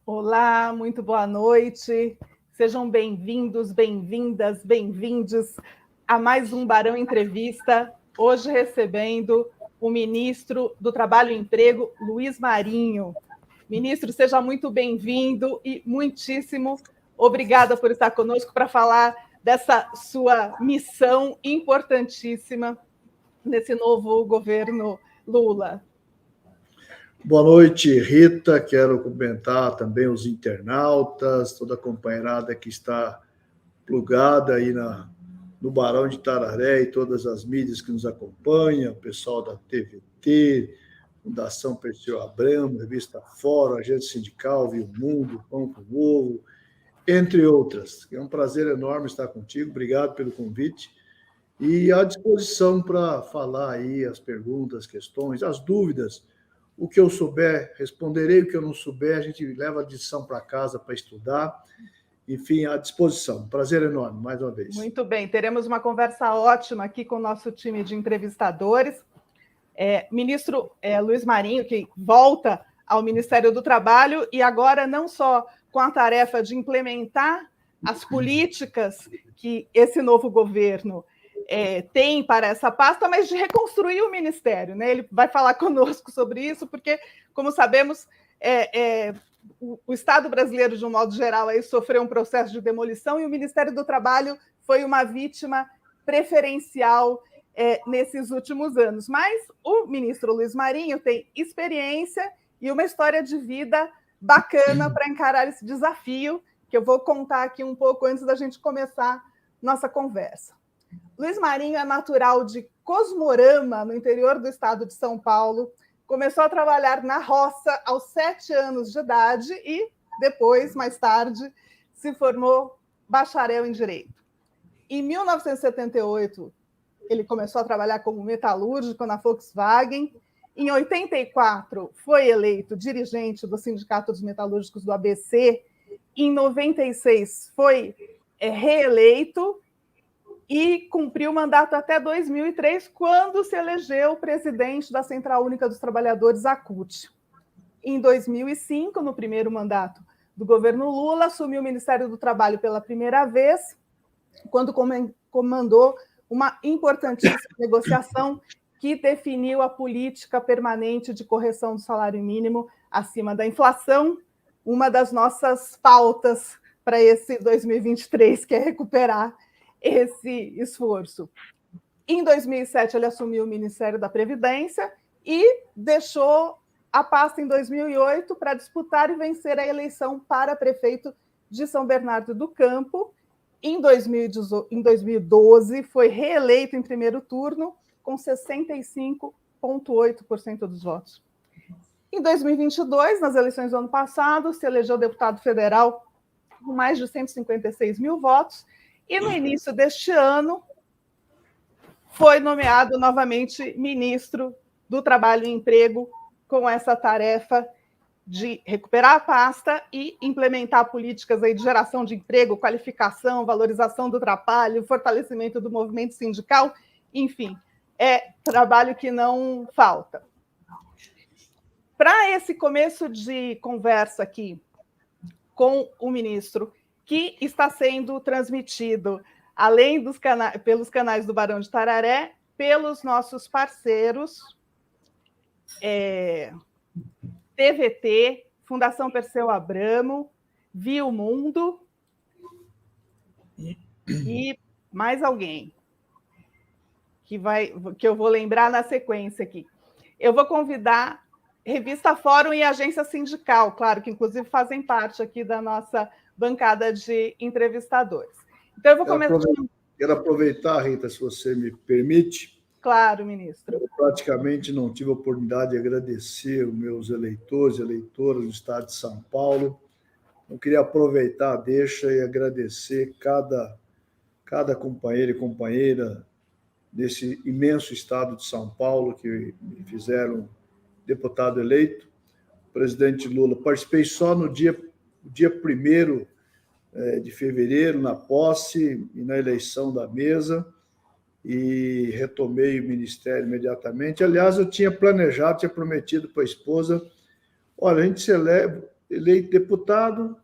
Olá, muito boa noite. Sejam bem-vindos, bem-vindas, bem-vindes a mais um Barão Entrevista. Hoje recebendo o ministro do Trabalho e Emprego, Luiz Marinho. Ministro, seja muito bem-vindo e muitíssimo obrigada por estar conosco para falar dessa sua missão importantíssima nesse novo governo Lula. Boa noite, Rita. Quero cumprimentar também os internautas, toda a companheirada que está plugada aí no Barão de Tararé e todas as mídias que nos acompanham, o pessoal da TVT, Fundação Perseu Abramo, Revista Fórum, Agência Sindical, Viu Mundo, Pão com Ovo, entre outras. É um prazer enorme estar contigo. Obrigado pelo convite. E à disposição para falar aí as perguntas, questões, as dúvidas. O que eu souber, responderei. O que eu não souber, a gente leva a lição para casa para estudar. Enfim, à disposição. Prazer enorme, mais uma vez. Muito bem, teremos uma conversa ótima aqui com o nosso time de entrevistadores. Ministro Luiz Marinho, que volta ao Ministério do Trabalho e agora não só com a tarefa de implementar as políticas que esse novo governo tem para essa pasta, mas de reconstruir o Ministério, né? Ele vai falar conosco sobre isso, porque, como sabemos, o Estado brasileiro, de um modo geral, aí sofreu um processo de demolição e o Ministério do Trabalho foi uma vítima preferencial nesses últimos anos. Mas o ministro Luiz Marinho tem experiência e uma história de vida bacana para encarar esse desafio, que eu vou contar aqui um pouco antes da gente começar nossa conversa. Luiz Marinho é natural de Cosmorama, no interior do estado de São Paulo. Começou a trabalhar na roça aos 7 anos de idade e depois, mais tarde, se formou bacharel em Direito. Em 1978, ele começou a trabalhar como metalúrgico na Volkswagen. Em 84, foi eleito dirigente do Sindicato dos Metalúrgicos do ABC. Em 96, foi reeleito e cumpriu o mandato até 2003, quando se elegeu presidente da Central Única dos Trabalhadores, a CUT. Em 2005, no primeiro mandato do governo Lula, assumiu o Ministério do Trabalho pela primeira vez, quando comandou uma importantíssima negociação que definiu a política permanente de correção do salário mínimo acima da inflação, uma das nossas pautas para esse 2023, que é recuperar esse esforço. Em 2007, ele assumiu o Ministério da Previdência e deixou a pasta em 2008 para disputar e vencer a eleição para prefeito de São Bernardo do Campo. Em 2012, foi reeleito em primeiro turno com 65,8% dos votos. Em 2022, nas eleições do ano passado, se elegeu deputado federal com mais de 156 mil votos. E no início deste ano, foi nomeado novamente ministro do Trabalho e Emprego, com essa tarefa de recuperar a pasta e implementar políticas aí de geração de emprego, qualificação, valorização do trabalho, fortalecimento do movimento sindical, enfim, é trabalho que não falta. Para esse começo de conversa aqui com o ministro, que está sendo transmitido, além pelos canais do Barão de Tararé, pelos nossos parceiros, TVT, Fundação Perseu Abramo, Viu Mundo e mais alguém que eu vou lembrar na sequência aqui. Eu vou convidar Revista Fórum e Agência Sindical, claro, que inclusive fazem parte aqui da nossa bancada de entrevistadores. Então, eu vou começar... Quero aproveitar, Rita, se você me permite. Claro, ministro. Eu praticamente não tive a oportunidade de agradecer os meus eleitores e eleitoras do estado de São Paulo. Eu queria aproveitar a deixa e agradecer cada companheiro e companheira desse imenso estado de São Paulo que me fizeram deputado eleito. O presidente Lula, participei só no dia 1º de fevereiro, na posse e na eleição da mesa, e retomei o ministério imediatamente. Aliás, eu tinha planejado, tinha prometido para a esposa, olha, a gente celebra, eleito deputado,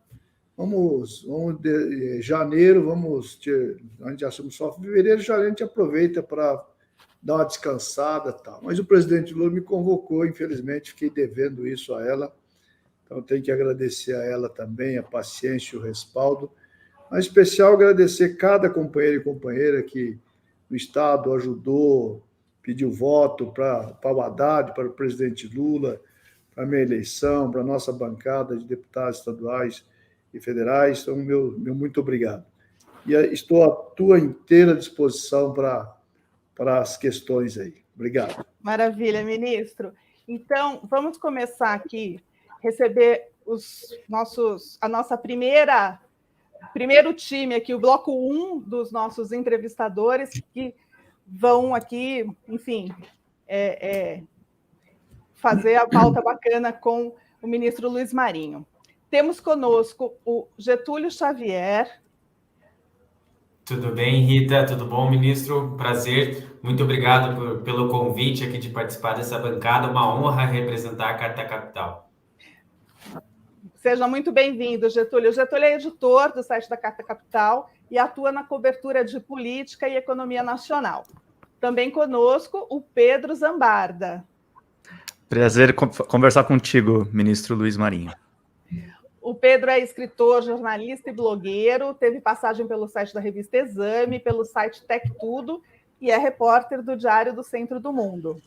vamos janeiro, a gente já somos só fevereiro, janeiro a gente aproveita para dar uma descansada e tal. Mas o presidente Lula me convocou, infelizmente, fiquei devendo isso a ela, então tenho que agradecer a ela também, a paciência e o respaldo, mas em especial agradecer cada companheiro e companheira que no Estado ajudou, pediu voto para o Haddad, para o presidente Lula, para a minha eleição, para a nossa bancada de deputados estaduais e federais. Então, meu muito obrigado. E estou à tua inteira disposição para as questões aí. Obrigado. Maravilha, ministro. Então, vamos começar aqui, receber a nossa primeiro time aqui, o bloco 1 dos nossos entrevistadores, que vão aqui, enfim, fazer a pauta bacana com o ministro Luiz Marinho. Temos conosco o Getúlio Xavier. Tudo bem, Rita? Tudo bom, ministro? Prazer. Muito obrigado pelo convite aqui de participar dessa bancada. Uma honra representar a Carta Capital. Seja muito bem-vindo, Getúlio. O Getúlio é editor do site da Carta Capital e atua na cobertura de política e economia nacional. Também conosco o Pedro Zambarda. Prazer conversar contigo, ministro Luiz Marinho. O Pedro é escritor, jornalista e blogueiro, teve passagem pelo site da revista Exame, pelo site Tech Tudo e é repórter do Diário do Centro do Mundo.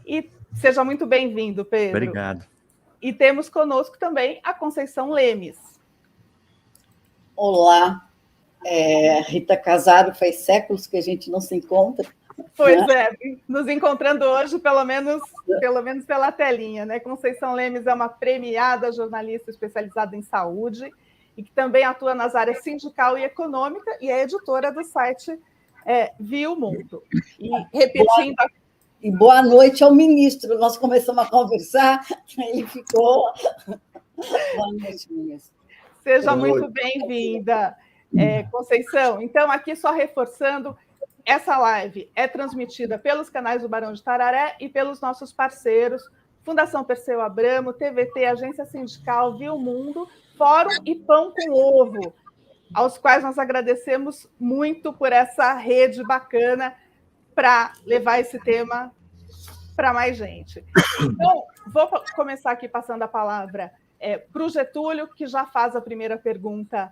E seja muito bem-vindo, Pedro. Obrigado. E temos conosco também a Conceição Lemes. Olá, Rita Casaro, faz séculos que a gente não se encontra. Pois é, nos encontrando hoje, pelo menos pela telinha, né? Conceição Lemes é uma premiada jornalista especializada em saúde e que também atua nas áreas sindical e econômica e é editora do site Viu Mundo. E repetindo... E boa noite ao ministro. Nós começamos a conversar, ele ficou... Boa noite, ministro. Seja muito bem-vinda, Conceição. Então, aqui só reforçando... Essa live é transmitida pelos canais do Barão de Tararé e pelos nossos parceiros, Fundação Perseu Abramo, TVT, Agência Sindical, Viu Mundo, Fórum e Pão com Ovo, aos quais nós agradecemos muito por essa rede bacana para levar esse tema para mais gente. Então, vou começar aqui passando a palavra para o Getúlio, que já faz a primeira pergunta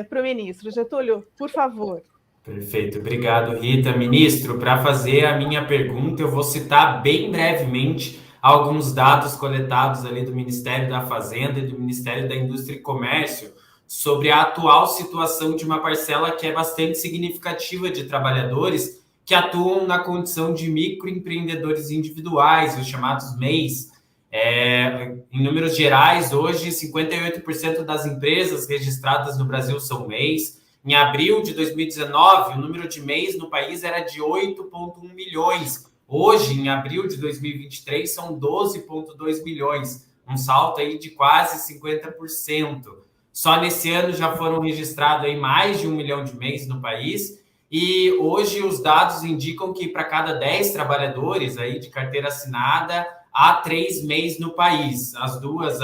para o ministro. Getúlio, por favor. Perfeito, obrigado, Rita. Ministro, para fazer a minha pergunta, eu vou citar bem brevemente alguns dados coletados ali do Ministério da Fazenda e do Ministério da Indústria e Comércio sobre a atual situação de uma parcela que é bastante significativa de trabalhadores que atuam na condição de microempreendedores individuais, os chamados MEIs. Em números gerais, hoje, 58% das empresas registradas no Brasil são MEIs. Em abril de 2019, o número de MEIs no país era de 8,1 milhões. Hoje, em abril de 2023, são 12,2 milhões. Um salto aí de quase 50%. Só nesse ano já foram registrados aí mais de 1 milhão de MEIs no país. E hoje os dados indicam que para cada 10 trabalhadores aí de carteira assinada, há 3 MEIs no país. As duas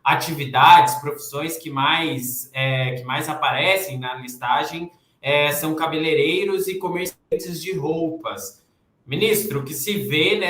atividades, profissões que mais aparecem na listagem são cabeleireiros e comerciantes de roupas. Ministro, o que se vê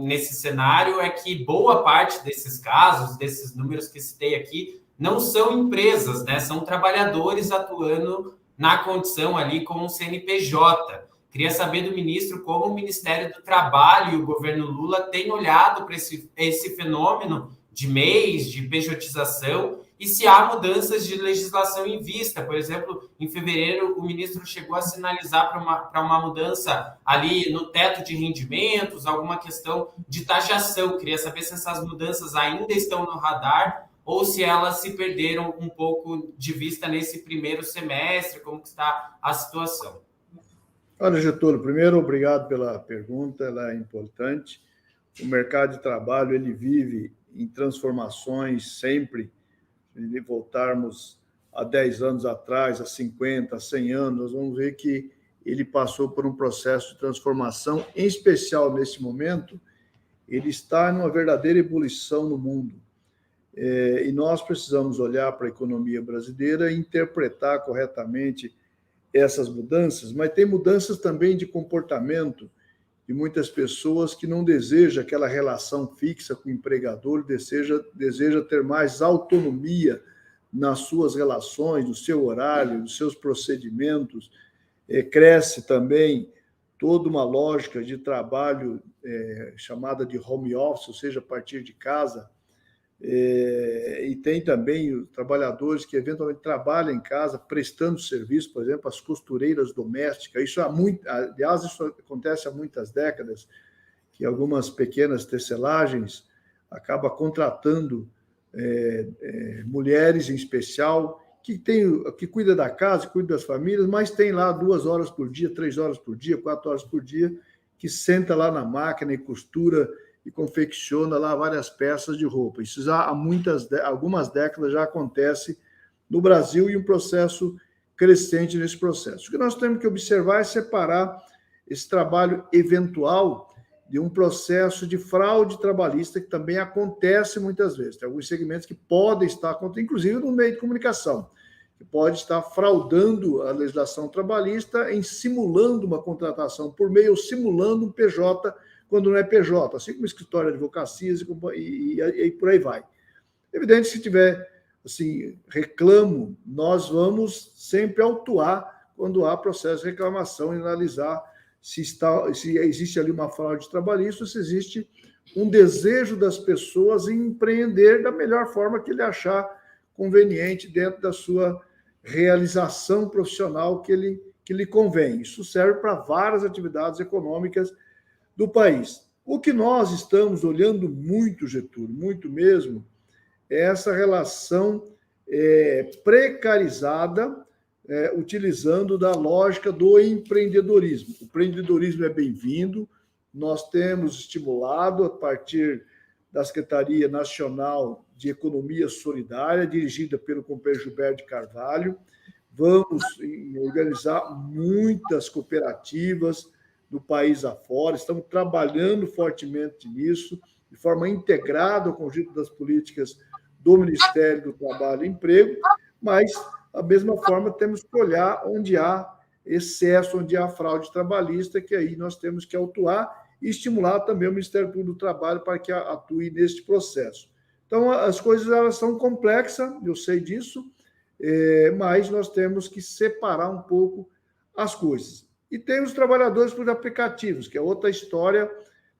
nesse cenário é que boa parte desses casos, desses números que citei aqui, não são empresas, né? São trabalhadores atuando na condição ali com o CNPJ. Queria saber do ministro como o Ministério do Trabalho e o governo Lula têm olhado para esse fenômeno de MEIs, de pejotização, e se há mudanças de legislação em vista. Por exemplo, em fevereiro, o ministro chegou a sinalizar para uma mudança ali no teto de rendimentos, alguma questão de taxação. Queria saber se essas mudanças ainda estão no radar ou se elas se perderam um pouco de vista nesse primeiro semestre, como que está a situação. Olha, Getúlio, primeiro, obrigado pela pergunta, ela é importante. O mercado de trabalho, ele vive em transformações sempre. Se voltarmos a 10 anos atrás, a 50, a 100 anos, nós vamos ver que ele passou por um processo de transformação, em especial nesse momento, ele está em uma verdadeira ebulição no mundo. E nós precisamos olhar para a economia brasileira e interpretar corretamente essas mudanças, mas tem mudanças também de comportamento de muitas pessoas que não desejam aquela relação fixa com o empregador, deseja ter mais autonomia nas suas relações, no seu horário, nos seus procedimentos. Cresce também toda uma lógica de trabalho chamada de home office, ou seja, a partir de casa. E tem também os trabalhadores que eventualmente trabalham em casa, prestando serviço, por exemplo, as costureiras domésticas. Aliás, isso acontece há muitas décadas, que algumas pequenas tecelagens acabam contratando mulheres, em especial, que cuida da casa, cuida das famílias, mas tem lá 2 horas por dia, 3 horas por dia, 4 horas por dia, que senta lá na máquina e costura e confecciona lá várias peças de roupa. Isso já há algumas décadas já acontece no Brasil e um processo crescente nesse processo. O que nós temos que observar é separar esse trabalho eventual de um processo de fraude trabalhista que também acontece muitas vezes. Tem alguns segmentos que podem estar acontecendo, inclusive no meio de comunicação, que pode estar fraudando a legislação trabalhista simulando uma contratação por meio ou simulando um PJ quando não é PJ, assim como escritório de advocacias e por aí vai. Evidente que se tiver reclamo, nós vamos sempre autuar quando há processo de reclamação e analisar se existe ali uma fraude trabalhista, se existe um desejo das pessoas em empreender da melhor forma que ele achar conveniente dentro da sua realização profissional que lhe convém. Isso serve para várias atividades econômicas do país. O que nós estamos olhando muito, Getúlio, muito mesmo, é essa relação precarizada, utilizando da lógica do empreendedorismo. O empreendedorismo é bem-vindo, nós temos estimulado, a partir da Secretaria Nacional de Economia Solidária, dirigida pelo companheiro Gilberto de Carvalho, vamos organizar muitas cooperativas do país afora, estamos trabalhando fortemente nisso, de forma integrada ao conjunto das políticas do Ministério do Trabalho e Emprego, mas, da mesma forma, temos que olhar onde há excesso, onde há fraude trabalhista, que aí nós temos que autuar e estimular também o Ministério Público do Trabalho para que atue neste processo. Então, as coisas elas são complexas, eu sei disso, mas nós temos que separar um pouco as coisas. E tem os trabalhadores por aplicativos, que é outra história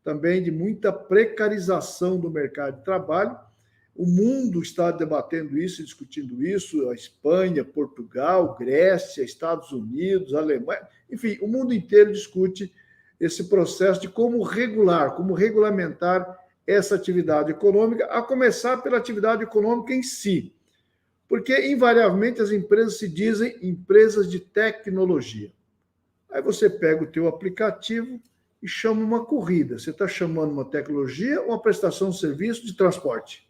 também de muita precarização do mercado de trabalho. O mundo está debatendo isso, discutindo isso, a Espanha, Portugal, Grécia, Estados Unidos, Alemanha, enfim, o mundo inteiro discute esse processo de como regular, como regulamentar essa atividade econômica, a começar pela atividade econômica em si. Porque, invariavelmente, as empresas se dizem empresas de tecnologia. Aí você pega o teu aplicativo e chama uma corrida. Você está chamando uma tecnologia ou uma prestação de serviço de transporte?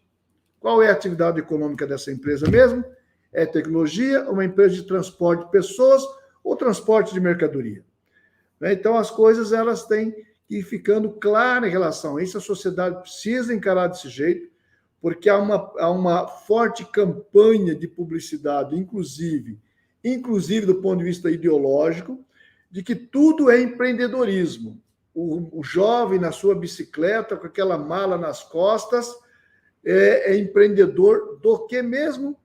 Qual é a atividade econômica dessa empresa mesmo? É tecnologia, uma empresa de transporte de pessoas ou transporte de mercadoria? Então, as coisas elas têm que ir ficando claras em relação a isso. A sociedade precisa encarar desse jeito, porque há uma forte campanha de publicidade, inclusive do ponto de vista ideológico, de que tudo é empreendedorismo. O jovem na sua bicicleta, com aquela mala nas costas, é empreendedor do que mesmo?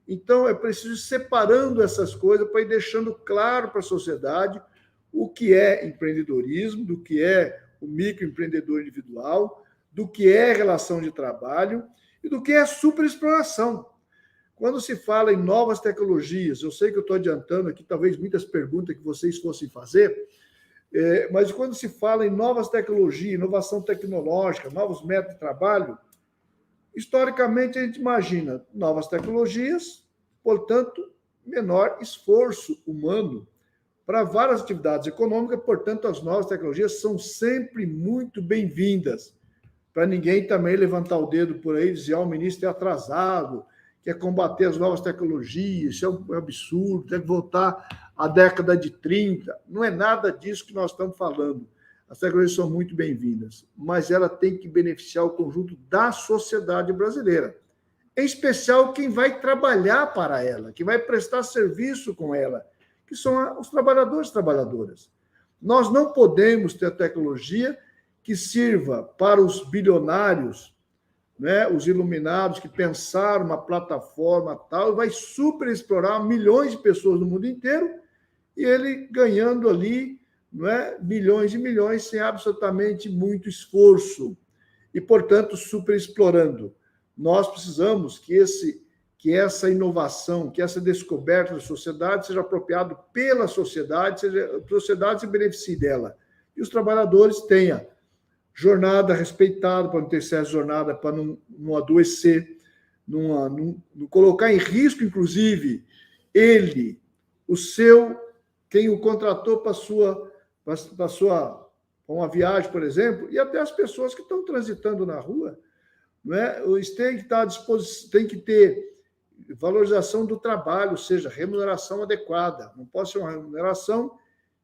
Então, é preciso ir separando essas coisas para ir deixando claro para a sociedade o que é empreendedorismo, do que é o microempreendedor individual, do que é relação de trabalho e do que é superexploração. Quando se fala em novas tecnologias, eu sei que eu estou adiantando aqui, talvez muitas perguntas que vocês fossem fazer, mas quando se fala em novas tecnologias, inovação tecnológica, novos métodos de trabalho, historicamente a gente imagina novas tecnologias, portanto, menor esforço humano para várias atividades econômicas, portanto, as novas tecnologias são sempre muito bem-vindas, para ninguém também levantar o dedo por aí e dizer, o ministro é atrasado, quer combater as novas tecnologias, isso é um absurdo, tem que voltar à década de 30. Não é nada disso que nós estamos falando. as tecnologias são muito bem-vindas, mas ela tem que beneficiar o conjunto da sociedade brasileira, em especial quem vai trabalhar para ela, quem vai prestar serviço com ela, que são os trabalhadores e trabalhadoras. Nós não podemos ter tecnologia que sirva para os bilionários, né, os iluminados que pensaram uma plataforma tal, vai super explorar milhões de pessoas no mundo inteiro e ele ganhando ali, não é, milhões e milhões sem absolutamente muito esforço e, portanto, super explorando. Nós precisamos que essa inovação, que essa descoberta da sociedade seja apropriada pela sociedade, a sociedade se beneficie dela e os trabalhadores tenham jornada respeitada, para não ter excesso de jornada, para não adoecer, não colocar em risco, inclusive, ele, quem o contratou para uma viagem, por exemplo, e até as pessoas que estão transitando na rua. Não é? Tem que estar à disposição, tem que ter valorização do trabalho, ou seja, remuneração adequada. Não pode ser uma remuneração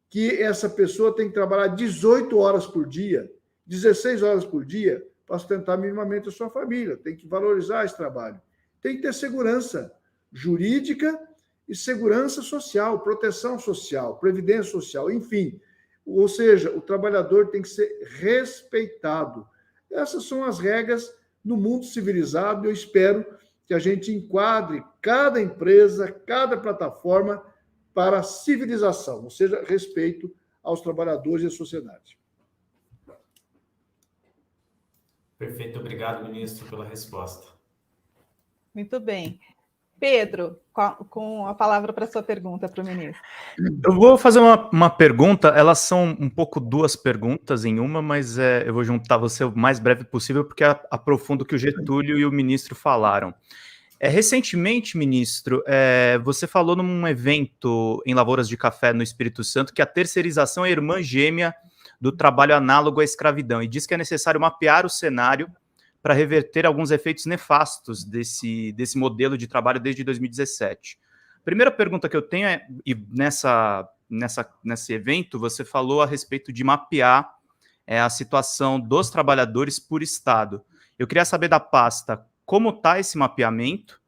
que essa pessoa tem que trabalhar 18 horas por dia, 16 horas por dia, para sustentar minimamente a sua família. Tem que valorizar esse trabalho. Tem que ter segurança jurídica e segurança social, proteção social, previdência social, enfim. Ou seja, o trabalhador tem que ser respeitado. Essas são as regras no mundo civilizado. Eu espero que a gente enquadre cada empresa, cada plataforma para a civilização, ou seja, respeito aos trabalhadores e à sociedade. Perfeito, obrigado, ministro, pela resposta. Muito bem. Pedro, com a palavra para a sua pergunta para o ministro. Eu vou fazer uma pergunta, elas são um pouco duas perguntas em uma, mas eu vou juntar você o mais breve possível, porque aprofundo o que o Getúlio e o ministro falaram. Recentemente, ministro, você falou num evento em Lavouras de Café, no Espírito Santo, que a terceirização é a irmã gêmea do trabalho análogo à escravidão, e diz que é necessário mapear o cenário para reverter alguns efeitos nefastos desse modelo de trabalho desde 2017. A primeira pergunta que eu tenho e nesse evento, você falou a respeito de mapear a situação dos trabalhadores por estado. Eu queria saber da pasta como está esse mapeamento.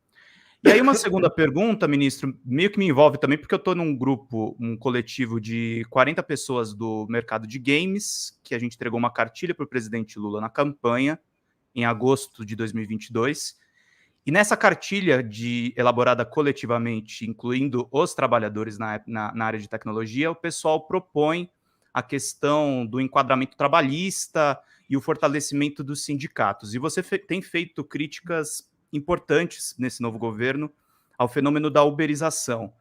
E aí uma segunda pergunta, ministro, meio que me envolve também, porque eu estou num grupo, um coletivo de 40 pessoas do mercado de games, que a gente entregou uma cartilha para o presidente Lula na campanha, em agosto de 2022, e nessa cartilha elaborada coletivamente, incluindo os trabalhadores na área de tecnologia, o pessoal propõe a questão do enquadramento trabalhista e o fortalecimento dos sindicatos. E você tem feito críticas importantes nesse novo governo ao fenômeno da uberização.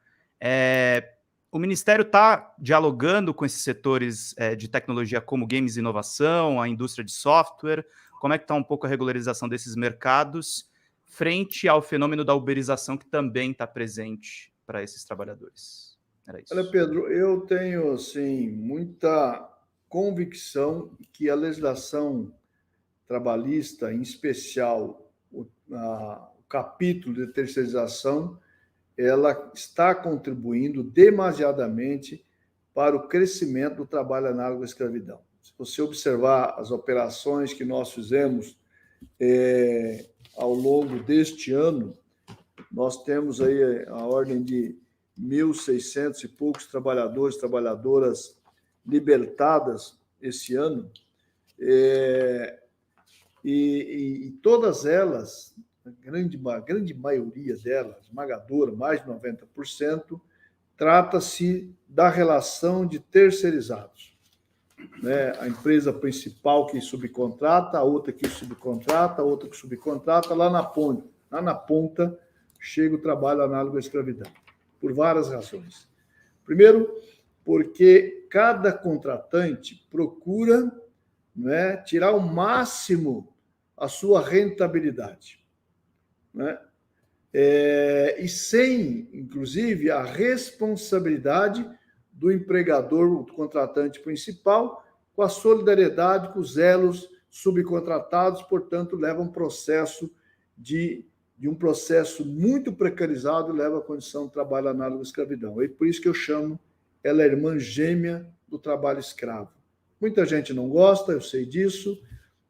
O Ministério está dialogando com esses setores de tecnologia como games e inovação, a indústria de software. Como é que está um pouco a regularização desses mercados frente ao fenômeno da uberização que também está presente para esses trabalhadores? Era isso. Olha, Pedro, eu tenho assim, muita convicção que a legislação trabalhista, em especial o capítulo de terceirização, ela está contribuindo demasiadamente para o crescimento do trabalho análogo à escravidão. Se você observar as operações que nós fizemos ao longo deste ano, nós temos aí a ordem de 1.600 e poucos trabalhadores, trabalhadoras libertadas esse ano, e todas elas, a grande maioria delas, esmagadora, mais de 90%, trata-se da relação de terceirizados. Né? A empresa principal que subcontrata, a outra que subcontrata, a outra que subcontrata, lá na ponta chega o trabalho análogo à escravidão, por várias razões. Primeiro, porque cada contratante procura, né, tirar ao máximo a sua rentabilidade, né? E sem, inclusive, a responsabilidade do empregador, do contratante principal, com a solidariedade com os elos subcontratados, portanto, leva um processo de um processo muito precarizado, leva à condição de trabalho análogo à escravidão. É por isso que eu chamo ela irmã gêmea do trabalho escravo. Muita gente não gosta, eu sei disso,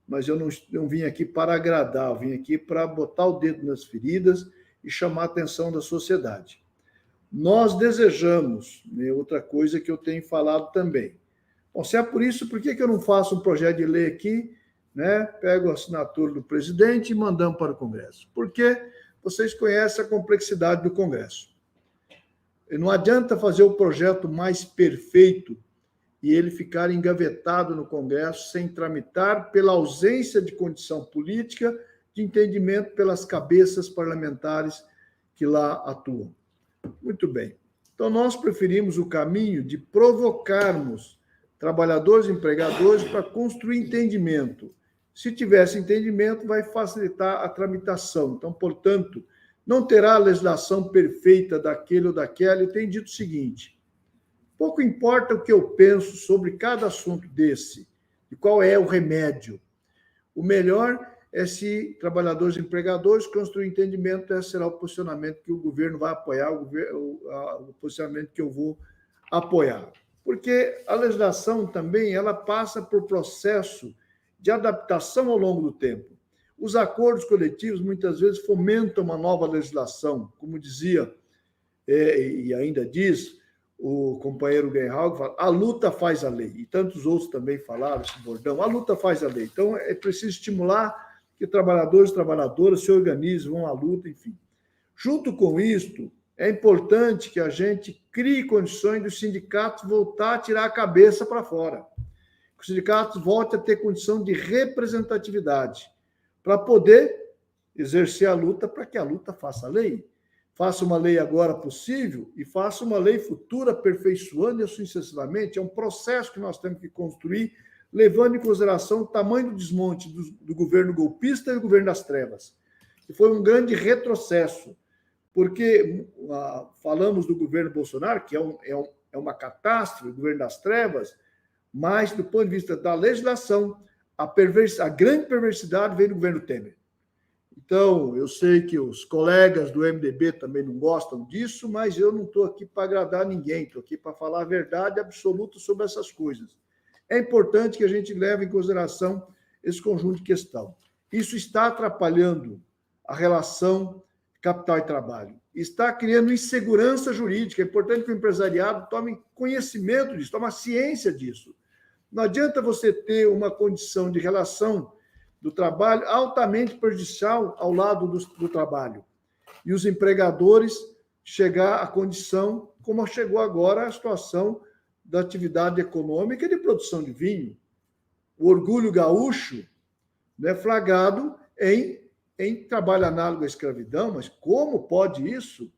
mas eu não vim aqui para agradar, eu vim aqui para botar o dedo nas feridas e chamar a atenção da sociedade. Nós desejamos, né, outra coisa que eu tenho falado também. Bom, se é por isso, por que eu não faço um projeto de lei aqui, né, pego a assinatura do presidente e mandamos para o Congresso? Porque vocês conhecem a complexidade do Congresso. E não adianta fazer o projeto mais perfeito e ele ficar engavetado no Congresso sem tramitar pela ausência de condição política, de entendimento pelas cabeças parlamentares que lá atuam. Muito bem. Então, nós preferimos o caminho de provocarmos trabalhadores e empregadores para construir entendimento. Se tivesse entendimento, vai facilitar a tramitação. Então, portanto, não terá a legislação perfeita daquele ou daquela. Eu tenho dito o seguinte: pouco importa o que eu penso sobre cada assunto desse, e qual é o remédio. O melhor é se trabalhadores e empregadores construírem entendimento, esse será o posicionamento que o governo vai apoiar, o posicionamento que eu vou apoiar. Porque a legislação também ela passa por processo de adaptação ao longo do tempo. Os acordos coletivos, muitas vezes, fomentam uma nova legislação, como dizia, e ainda diz, o companheiro Genhaug, a luta faz a lei, e tantos outros também falaram esse bordão, a luta faz a lei. Então, é preciso estimular que trabalhadores e trabalhadoras se organizem, vão à luta, enfim. Junto com isto, é importante que a gente crie condições dos sindicatos voltar a tirar a cabeça para fora. Que os sindicatos voltem a ter condição de representatividade para poder exercer a luta, para que a luta faça a lei. Faça uma lei agora possível e faça uma lei futura, aperfeiçoando isso sucessivamente. É um processo que nós temos que construir, levando em consideração o tamanho do desmonte do governo golpista e do governo das trevas, que foi um grande retrocesso, porque falamos do governo Bolsonaro, que é uma catástrofe, o governo das trevas, mas, do ponto de vista da legislação, a grande perversidade veio do governo Temer. Então, eu sei que os colegas do MDB também não gostam disso, mas eu não estou aqui para agradar ninguém, estou aqui para falar a verdade absoluta sobre essas coisas. É importante que a gente leve em consideração esse conjunto de questão. Isso está atrapalhando a relação capital e trabalho. Está criando insegurança jurídica. É importante que o empresariado tome conhecimento disso, tome ciência disso. Não adianta você ter uma condição de relação do trabalho altamente prejudicial ao lado do trabalho. E os empregadores chegar à condição, como chegou agora a situação da atividade econômica e de produção de vinho. O orgulho gaúcho, né, flagrado em trabalho análogo à escravidão, mas como pode isso?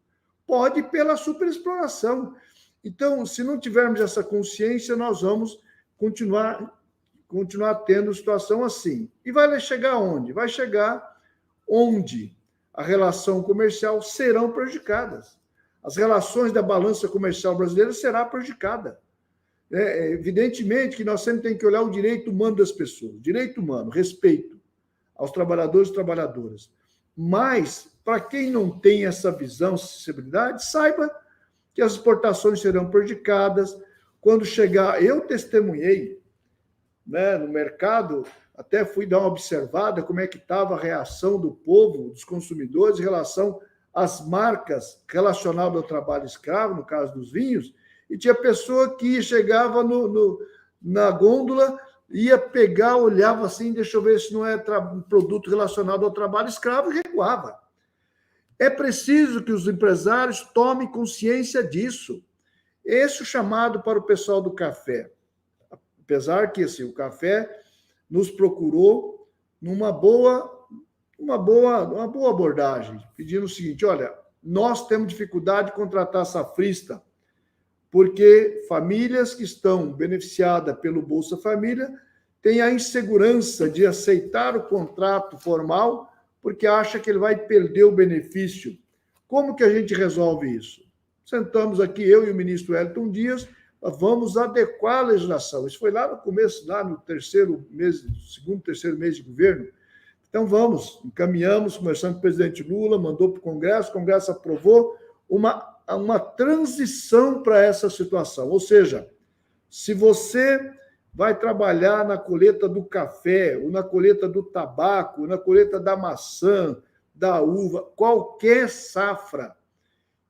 Pode pela superexploração. Então, se não tivermos essa consciência, nós vamos continuar tendo situação assim. E vai chegar onde? Vai chegar onde a relação comercial serão prejudicadas. As relações da balança comercial brasileira será prejudicada. Evidentemente que nós sempre temos que olhar o direito humano das pessoas, direito humano, respeito aos trabalhadores e trabalhadoras. Mas, para quem não tem essa visão, sensibilidade, saiba que as exportações serão prejudicadas. Quando chegar, eu testemunhei, né, no mercado, até fui dar uma observada como é que estava a reação do povo, dos consumidores, em relação às marcas relacionadas ao trabalho escravo, no caso dos vinhos, e tinha pessoa que chegava na gôndola, ia pegar, olhava assim, deixa eu ver se não é um produto relacionado ao trabalho escravo, e recuava. É preciso que os empresários tomem consciência disso. Esse é o chamado para o pessoal do café. Apesar que assim, o café nos procurou numa boa abordagem, pedindo o seguinte: olha, nós temos dificuldade de contratar safrista, porque famílias que estão beneficiadas pelo Bolsa Família têm a insegurança de aceitar o contrato formal porque acha que ele vai perder o benefício. Como que a gente resolve isso? Sentamos aqui, eu e o ministro Wellington Dias, vamos adequar a legislação. Isso foi lá no começo, lá no segundo, terceiro mês de governo. Então, encaminhamos, começando com o presidente Lula, mandou para o Congresso aprovou uma transição para essa situação. Ou seja, se você vai trabalhar na colheita do café, ou na colheita do tabaco, ou na colheita da maçã, da uva, qualquer safra,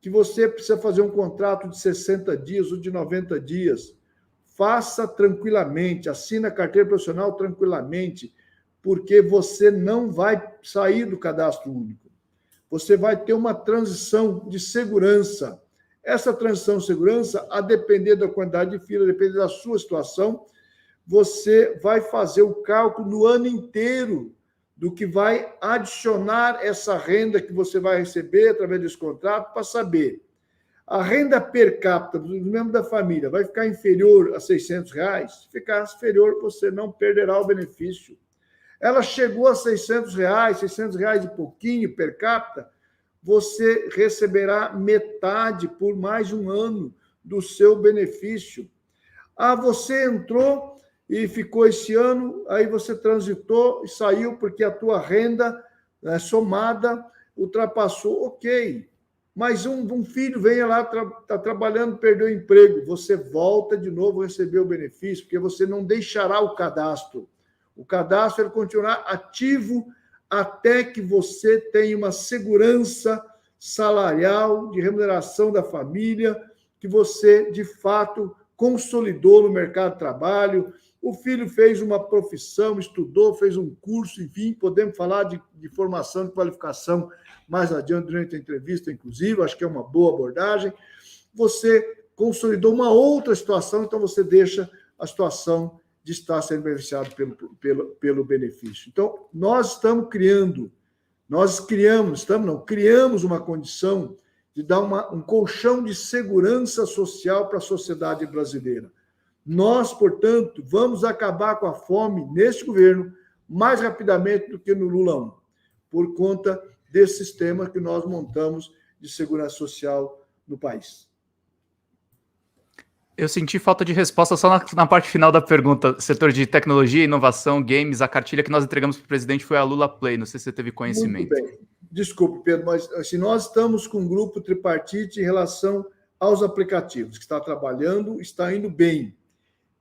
que você precisa fazer um contrato de 60 dias ou de 90 dias, faça tranquilamente, assina a carteira profissional tranquilamente, porque você não vai sair do cadastro único. Você vai ter uma transição de segurança. Essa transição de segurança, a depender da quantidade de fila, a depender da sua situação, você vai fazer o cálculo no ano inteiro do que vai adicionar essa renda que você vai receber através desse contrato, para saber a renda per capita dos membros da família vai ficar inferior a R$600? Se ficar inferior, você não perderá o benefício. Ela chegou a R$600, R$600 e pouquinho per capita, você receberá metade por mais um ano do seu benefício. Você entrou e ficou esse ano, aí você transitou e saiu porque a tua renda somada ultrapassou, ok. Mas um filho vem lá, está trabalhando, perdeu o emprego, você volta de novo a receber o benefício, porque você não deixará o cadastro. O cadastro ele continuará ativo até que você tenha uma segurança salarial de remuneração da família, que você, de fato, consolidou no mercado de trabalho. O filho fez uma profissão, estudou, fez um curso, enfim, podemos falar de formação, de qualificação mais adiante durante a entrevista, inclusive, acho que é uma boa abordagem. Você consolidou uma outra situação, então você deixa a situação de estar sendo beneficiado pelo benefício. Então, criamos uma condição de dar um colchão de segurança social para a sociedade brasileira. Nós, portanto, vamos acabar com a fome neste governo mais rapidamente do que no Lula 1, por conta desse sistema que nós montamos de segurança social no país. Eu senti falta de resposta só na parte final da pergunta. Setor de tecnologia, inovação, games, a cartilha que nós entregamos para o presidente foi a Lula Play. Não sei se você teve conhecimento. Muito bem. Desculpe, Pedro, mas assim, nós estamos com um grupo tripartite em relação aos aplicativos, que está trabalhando, está indo bem.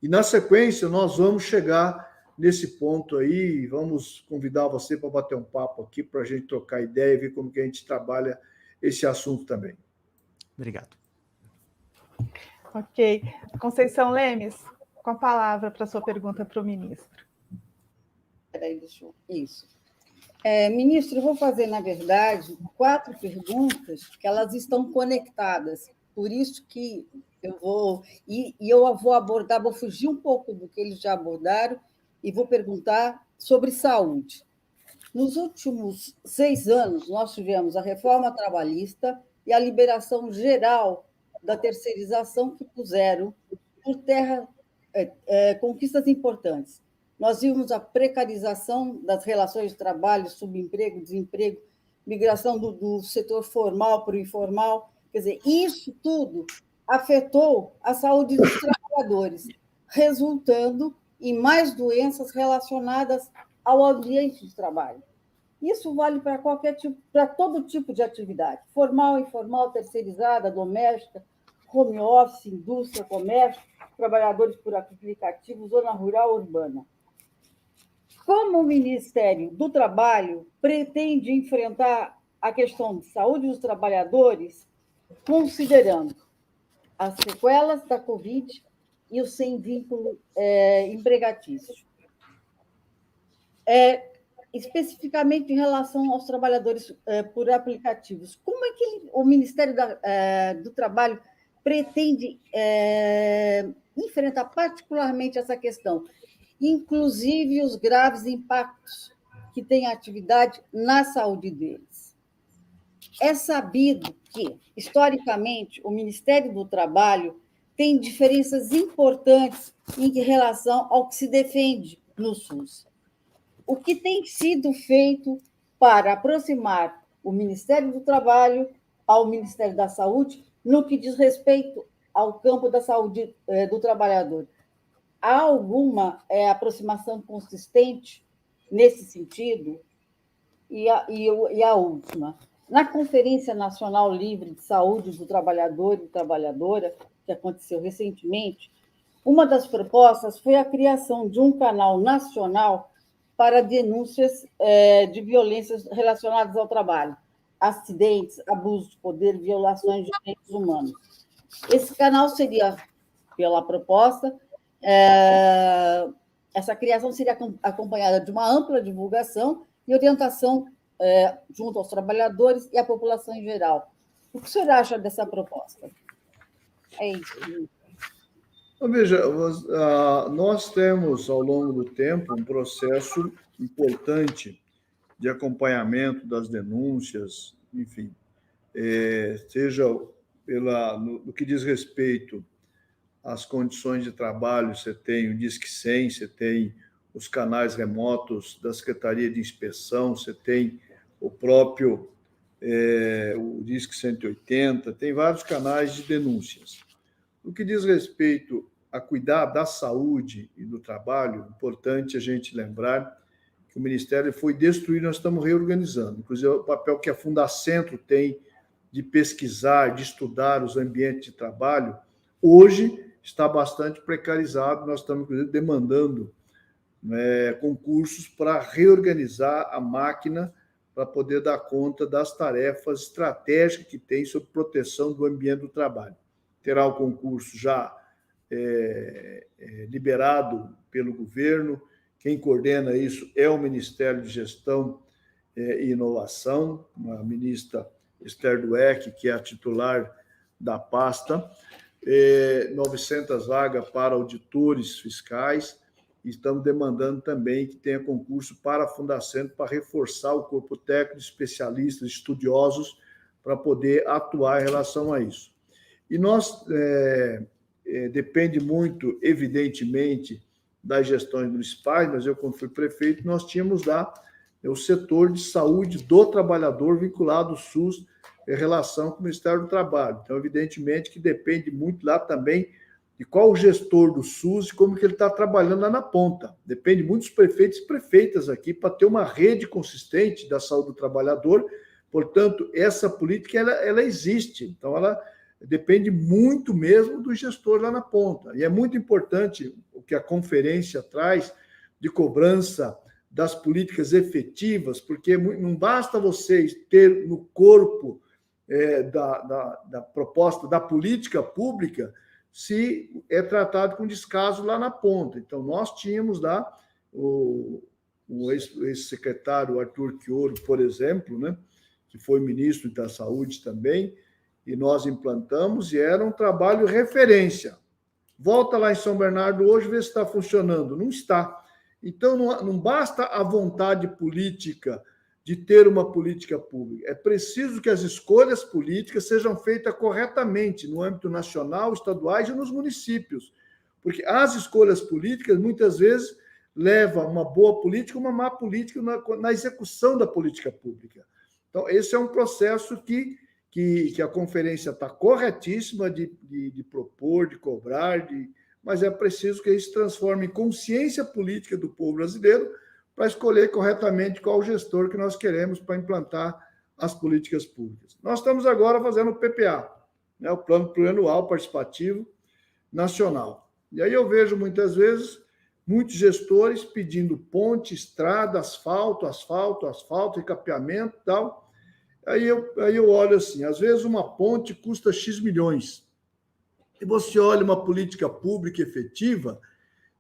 E, na sequência, nós vamos chegar nesse ponto aí, vamos convidar você para bater um papo aqui, para a gente trocar ideia e ver como que a gente trabalha esse assunto também. Obrigado. Ok. Conceição Lemes, com a palavra para a sua pergunta para o ministro. Peraí, deixa eu... Isso. Ministro, eu vou fazer, na verdade, 4 perguntas, que elas estão conectadas. Por isso que eu vou... eu vou abordar, vou fugir um pouco do que eles já abordaram e vou perguntar sobre saúde. Nos últimos 6 anos, nós tivemos a reforma trabalhista e a liberação geral da terceirização, que puseram por terra conquistas importantes. Nós vimos a precarização das relações de trabalho, subemprego, desemprego, migração do setor formal para o informal. Quer dizer, isso tudo afetou a saúde dos trabalhadores, resultando em mais doenças relacionadas ao ambiente de trabalho. Isso vale para para todo tipo de atividade, formal, informal, terceirizada, doméstica, home office, indústria, comércio, trabalhadores por aplicativo, zona rural, urbana. Como o Ministério do Trabalho pretende enfrentar a questão de saúde dos trabalhadores, considerando as sequelas da Covid e o sem vínculo empregatício? Especificamente em relação aos trabalhadores por aplicativos, como é que o Ministério do Trabalho pretende enfrentar particularmente essa questão, inclusive os graves impactos que tem a atividade na saúde deles? É sabido que, historicamente, o Ministério do Trabalho tem diferenças importantes em relação ao que se defende no SUS. O que tem sido feito para aproximar o Ministério do Trabalho ao Ministério da Saúde no que diz respeito ao campo da saúde do trabalhador? Há alguma aproximação consistente nesse sentido? E a última, na Conferência Nacional Livre de Saúde do Trabalhador e Trabalhadora, que aconteceu recentemente, Uma das propostas foi a criação de um canal nacional para denúncias de violências relacionadas ao trabalho, acidentes, abuso de poder, violações de direitos humanos. Esse canal seria, pela proposta, essa criação seria acompanhada de uma ampla divulgação e orientação junto aos trabalhadores e à população em geral. O que o senhor acha dessa proposta? É isso. Veja, nós temos, ao longo do tempo, um processo importante de acompanhamento das denúncias, enfim, seja no que diz respeito às condições de trabalho, você tem o Disque 100, você tem os canais remotos da Secretaria de Inspeção, você tem o próprio o Disque 180, tem vários canais de denúncias. No que diz respeito a cuidar da saúde e do trabalho, é importante a gente lembrar que o Ministério foi destruído, nós estamos reorganizando. Inclusive, o papel que a Fundacentro tem de pesquisar, de estudar os ambientes de trabalho, hoje está bastante precarizado. Nós estamos, inclusive, demandando concursos para reorganizar a máquina para poder dar conta das tarefas estratégicas que tem sobre proteção do ambiente do trabalho. Terá o concurso já liberado pelo governo. Quem coordena isso é o Ministério de Gestão e Inovação, a ministra Esther Dweck, que é a titular da pasta, 900 vagas para auditores fiscais, e estamos demandando também que tenha concurso para a Fundacentro para reforçar o corpo técnico, especialistas, estudiosos, para poder atuar em relação a isso. E nós, depende muito, evidentemente, das gestões municipais, mas eu, quando fui prefeito, nós tínhamos lá o setor de saúde do trabalhador vinculado ao SUS em relação com o Ministério do Trabalho. Então, evidentemente, que depende muito lá também de qual o gestor do SUS e como que ele está trabalhando lá na ponta. Depende muito dos prefeitos e prefeitas aqui para ter uma rede consistente da saúde do trabalhador. Portanto, essa política, ela existe. Então, ela depende muito mesmo do gestor lá na ponta. E é muito importante o que a conferência traz de cobrança das políticas efetivas, porque não basta vocês ter no corpo da proposta da política pública se é tratado com descaso lá na ponta. Então, nós tínhamos lá o ex-secretário Arthur Quioro, por exemplo, né, que foi ministro da Saúde também, e nós implantamos, e era um trabalho referência. Volta lá em São Bernardo hoje, vê se está funcionando. Não está. Então, não basta a vontade política de ter uma política pública. É preciso que as escolhas políticas sejam feitas corretamente no âmbito nacional, estaduais e nos municípios. Porque as escolhas políticas, muitas vezes, levam uma boa política, uma má política na execução da política pública. Então, esse é um processo que a conferência está corretíssima de propor, de cobrar, mas é preciso que isso se transforme em consciência política do povo brasileiro para escolher corretamente qual o gestor que nós queremos para implantar as políticas públicas. Nós estamos agora fazendo o PPA, né, o Plano Plurianual Participativo Nacional. E aí eu vejo muitas vezes muitos gestores pedindo ponte, estrada, asfalto, recapeamento e tal. Aí eu olho assim, às vezes uma ponte custa X milhões. E você olha uma política pública efetiva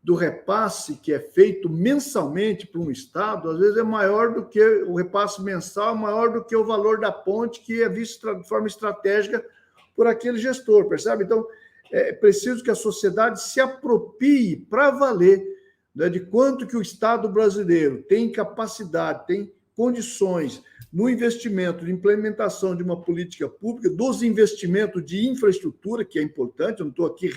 do repasse que é feito mensalmente para um estado, às vezes é maior do que o repasse mensal, maior do que o valor da ponte que é visto de forma estratégica por aquele gestor, percebe? Então, é preciso que a sociedade se aproprie para valer, né, de quanto que o Estado brasileiro tem capacidade, tem condições no investimento de implementação de uma política pública, dos investimentos de infraestrutura, que é importante, eu não estou aqui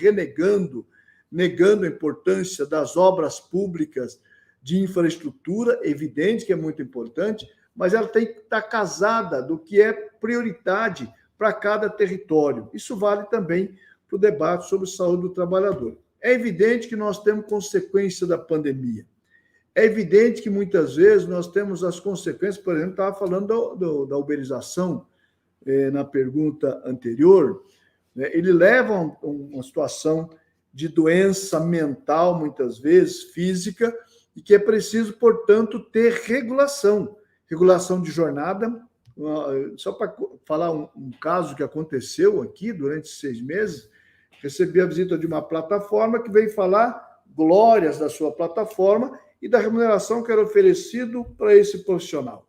negando a importância das obras públicas de infraestrutura, evidente que é muito importante, mas ela tem que estar casada do que é prioridade para cada território. Isso vale também para o debate sobre saúde do trabalhador. É evidente que nós temos consequência da pandemia. É evidente que muitas vezes nós temos as consequências, por exemplo, estava falando da uberização na pergunta anterior, né, ele leva a uma situação de doença mental, muitas vezes, física, e que é preciso, portanto, ter regulação de jornada. Só para falar um caso que aconteceu aqui durante 6 meses, recebi a visita de uma plataforma que veio falar glórias da sua plataforma e da remuneração que era oferecido para esse profissional.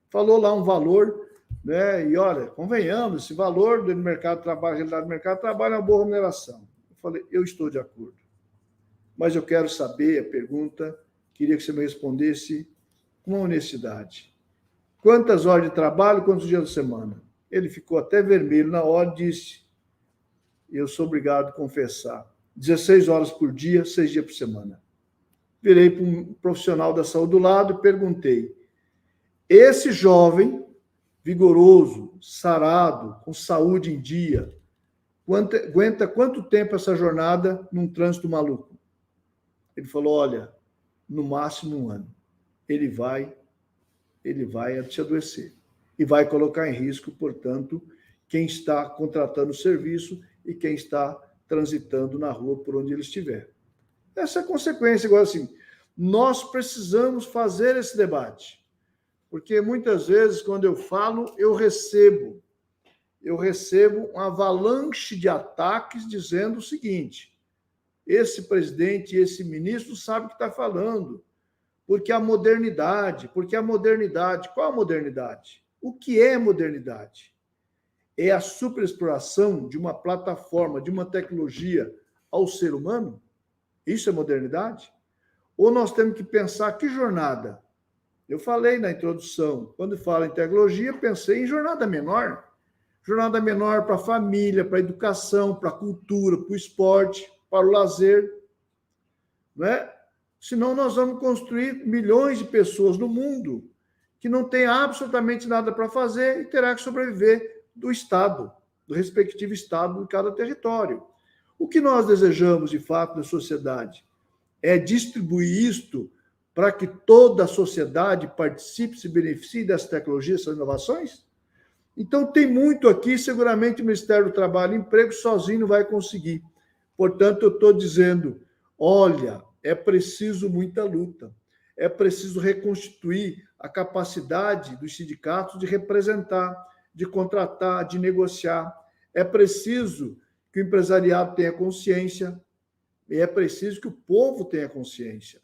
Falou lá um valor, né? E olha, convenhamos, esse valor do mercado de trabalho, realidade do mercado de trabalho é uma boa remuneração. Eu falei, eu estou de acordo. Mas eu quero saber, a pergunta, queria que você me respondesse com honestidade. Quantas horas de trabalho, quantos dias da semana? Ele ficou até vermelho na hora e disse, eu sou obrigado a confessar, 16 horas por dia, 6 dias por semana. Virei para um profissional da saúde do lado e perguntei, esse jovem, vigoroso, sarado, com saúde em dia, aguenta quanto tempo essa jornada num trânsito maluco? Ele falou, olha, no máximo 1 ano. Ele vai se adoecer. E vai colocar em risco, portanto, quem está contratando o serviço e quem está transitando na rua por onde ele estiver. Essa é a consequência. Agora, assim, nós precisamos fazer esse debate. Porque muitas vezes, quando eu falo, eu recebo uma avalanche de ataques dizendo o seguinte, esse presidente, esse ministro sabe o que está falando, porque a modernidade, qual a modernidade? O que é modernidade? É a superexploração de uma plataforma, de uma tecnologia ao ser humano? Isso é modernidade? Ou nós temos que pensar que jornada? Eu falei na introdução, quando falo em tecnologia, pensei em jornada menor para a família, para a educação, para a cultura, para o esporte, para o lazer, não é? Senão nós vamos construir milhões de pessoas no mundo que não tem absolutamente nada para fazer e terá que sobreviver do Estado, do respectivo Estado de cada território. O que nós desejamos, de fato, na sociedade é distribuir isto para que toda a sociedade participe, se beneficie dessas tecnologias, dessas inovações? Então, tem muito aqui, seguramente o Ministério do Trabalho e Emprego sozinho não vai conseguir. Portanto, eu estou dizendo, olha, é preciso muita luta, é preciso reconstituir a capacidade dos sindicatos de representar, de contratar, de negociar. É preciso que o empresariado tenha consciência e é preciso que o povo tenha consciência.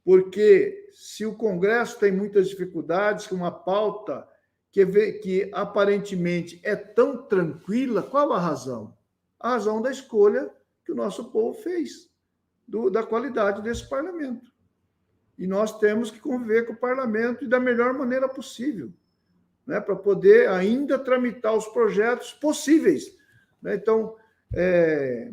Porque se o Congresso tem muitas dificuldades com uma pauta que aparentemente é tão tranquila, qual a razão? A razão da escolha que o nosso povo fez, da qualidade desse parlamento. E nós temos que conviver com o parlamento da melhor maneira possível, né, para poder ainda tramitar os projetos possíveis. Né? Então,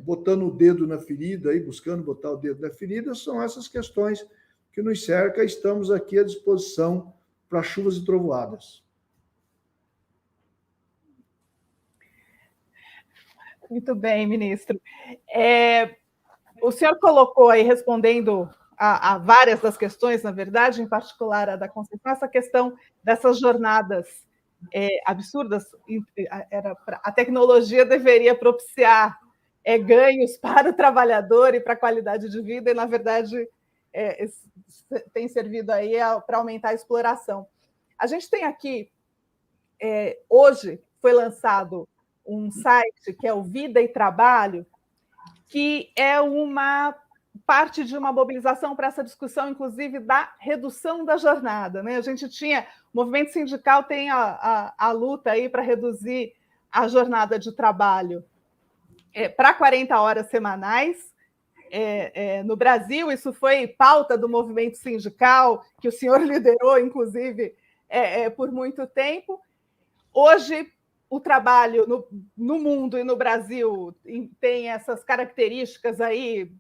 botando o dedo na ferida, buscando botar o dedo na ferida, são essas questões que nos cercam. Estamos aqui à disposição para chuvas e trovoadas. Muito bem, ministro. O senhor colocou aí, respondendo a várias das questões, na verdade, em particular a da Conceição, essa questão dessas jornadas absurdas. A tecnologia deveria propiciar ganhos para o trabalhador e para a qualidade de vida, e, na verdade, tem servido aí para aumentar a exploração. A gente tem aqui, hoje, foi lançado um site que é o Vida e Trabalho, que é uma parte de uma mobilização para essa discussão, inclusive, da redução da jornada. Né? A gente tinha, o movimento sindical tem a luta aí para reduzir a jornada de trabalho para 40 horas semanais. No Brasil, isso foi pauta do movimento sindical, que o senhor liderou, inclusive, por muito tempo. Hoje, o trabalho no mundo e no Brasil tem essas características aí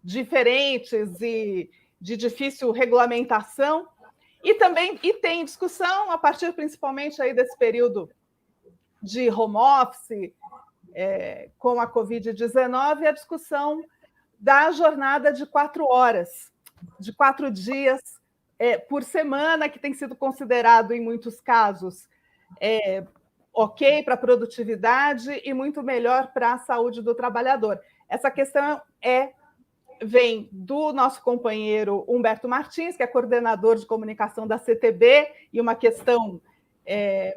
diferentes e de difícil regulamentação, e tem discussão a partir principalmente aí desse período de home office, com a Covid-19, a discussão da jornada de 4 horas, de 4 dias por semana, que tem sido considerado, em muitos casos, ok para a produtividade e muito melhor para a saúde do trabalhador. Essa questão vem do nosso companheiro Humberto Martins, que é coordenador de comunicação da CTB, e uma questão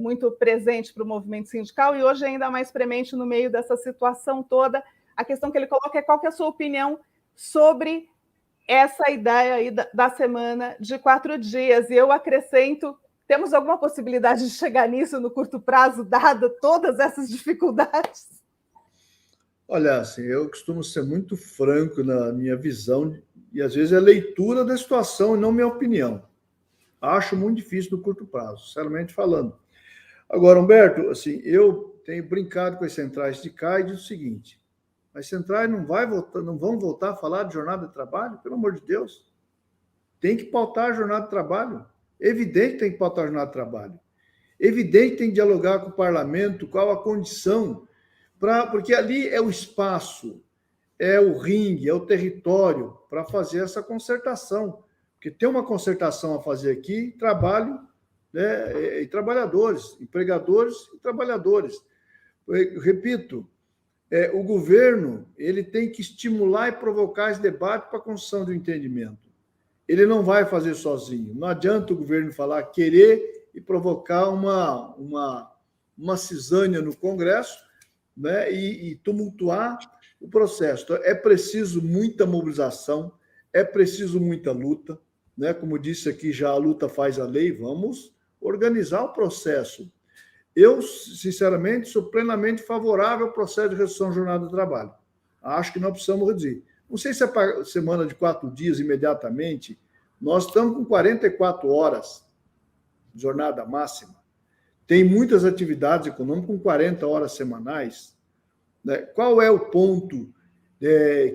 muito presente para o movimento sindical, e hoje ainda mais premente no meio dessa situação toda. A questão que ele coloca é qual que é a sua opinião sobre essa ideia aí da semana de 4 dias. E eu acrescento, temos alguma possibilidade de chegar nisso no curto prazo, dada todas essas dificuldades? Olha, assim, eu costumo ser muito franco na minha visão, e às vezes é leitura da situação e não minha opinião. Acho muito difícil no curto prazo, sinceramente falando. Agora, Humberto, assim, eu tenho brincado com as centrais de CAI e digo o seguinte: as centrais não vão voltar a falar de jornada de trabalho? Pelo amor de Deus. Tem que pautar a jornada de trabalho. Evidente que tem que pautar a jornada de trabalho. Evidente que tem que dialogar com o parlamento, qual a condição, porque ali é o espaço, é o ringue, é o território para fazer essa concertação. Porque tem uma concertação a fazer aqui, trabalho, né, e trabalhadores, empregadores e trabalhadores. Eu repito, o governo ele tem que estimular e provocar esse debate para a construção do entendimento. Ele não vai fazer sozinho. Não adianta o governo falar, querer e provocar uma cisânia no Congresso, né, e tumultuar o processo. Então, é preciso muita mobilização, é preciso muita luta, né? Como disse aqui, já a luta faz a lei, vamos organizar o processo. Eu, sinceramente, sou plenamente favorável ao processo de redução da jornada de trabalho. Acho que nós precisamos reduzir. Não sei se é para semana de 4 dias imediatamente. Nós estamos com 44 horas de jornada máxima. Tem muitas atividades econômicas com 40 horas semanais. Né? Qual é o ponto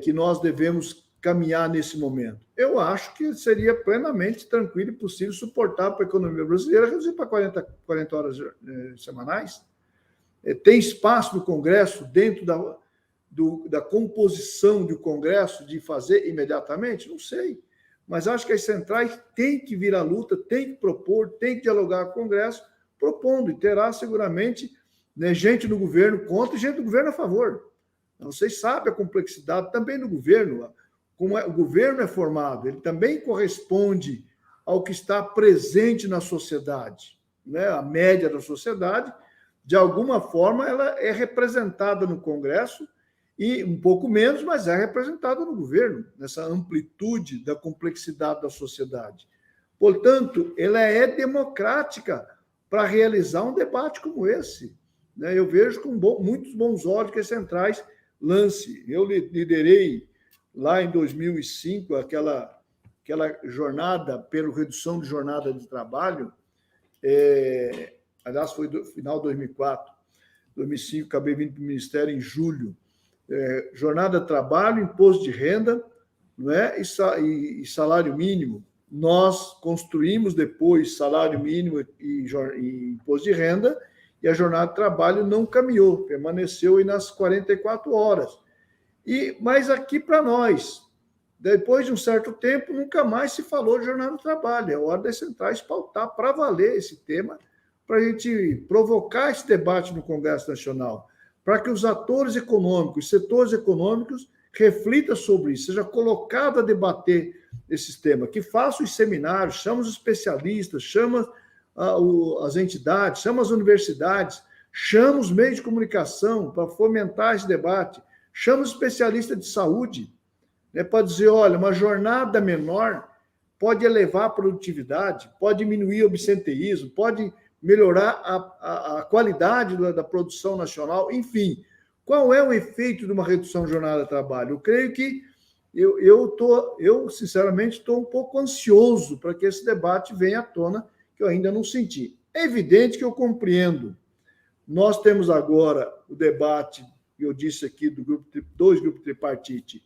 que nós devemos caminhar nesse momento? Eu acho que seria plenamente tranquilo e possível suportar para a economia brasileira reduzir para 40 horas semanais. Tem espaço no Congresso, dentro da composição do Congresso, de fazer imediatamente? Não sei. Mas acho que as centrais têm que vir à luta, têm que propor, têm que dialogar com o Congresso, propondo, e terá seguramente, né, gente no governo contra e gente do governo a favor. Vocês sabem a complexidade também do governo. Como o governo é formado, ele também corresponde ao que está presente na sociedade, né? A média da sociedade, de alguma forma, ela é representada no Congresso, e um pouco menos, mas é representada no governo, nessa amplitude da complexidade da sociedade. Portanto, ela é democrática para realizar um debate como esse, né? Eu vejo com muitos bons olhos que as centrais lancem. Eu liderei lá em 2005, aquela jornada pela redução de jornada de trabalho, aliás, foi do final de 2004, 2005, acabei vindo para o Ministério em julho. Jornada de trabalho, imposto de renda, não é? E salário mínimo. Nós construímos depois salário mínimo e imposto de renda, e a jornada de trabalho não caminhou, permaneceu aí nas 44 horas. Mas aqui para nós, depois de um certo tempo, nunca mais se falou de jornada de trabalho. É hora das centrais pautar para valer esse tema, para a gente provocar esse debate no Congresso Nacional, para que os atores econômicos, setores econômicos, reflitam sobre isso, seja colocado a debater esse tema, que faça os seminários, chama os especialistas, chama as entidades, chama as universidades, chama os meios de comunicação para fomentar esse debate, chama os especialistas de saúde, né, para dizer, olha, uma jornada menor pode elevar a produtividade, pode diminuir o absenteísmo, pode melhorar a qualidade da produção nacional, enfim. Qual é o efeito de uma redução de jornada de trabalho? Eu creio que eu sinceramente, estou um pouco ansioso para que esse debate venha à tona, que eu ainda não senti. É evidente que eu compreendo. Nós temos agora o debate, que eu disse aqui, dois grupos tripartite,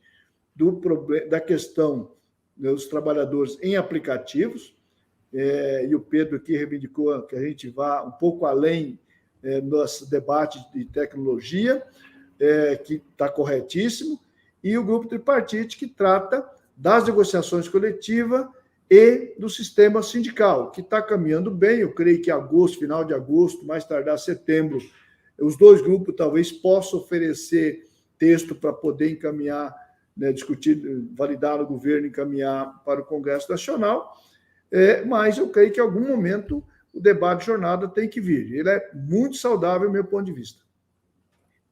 da questão dos trabalhadores em aplicativos, e o Pedro aqui reivindicou que a gente vá um pouco além no nosso debate de tecnologia, que está corretíssimo, e o grupo tripartite que trata das negociações coletivas e do sistema sindical, que está caminhando bem. Eu creio que agosto, final de agosto, mais tardar setembro, os dois grupos talvez possam oferecer texto para poder encaminhar, né, discutir, validar no governo, encaminhar para o Congresso Nacional, mas eu creio que em algum momento o debate de jornada tem que vir. Ele é muito saudável, do meu ponto de vista.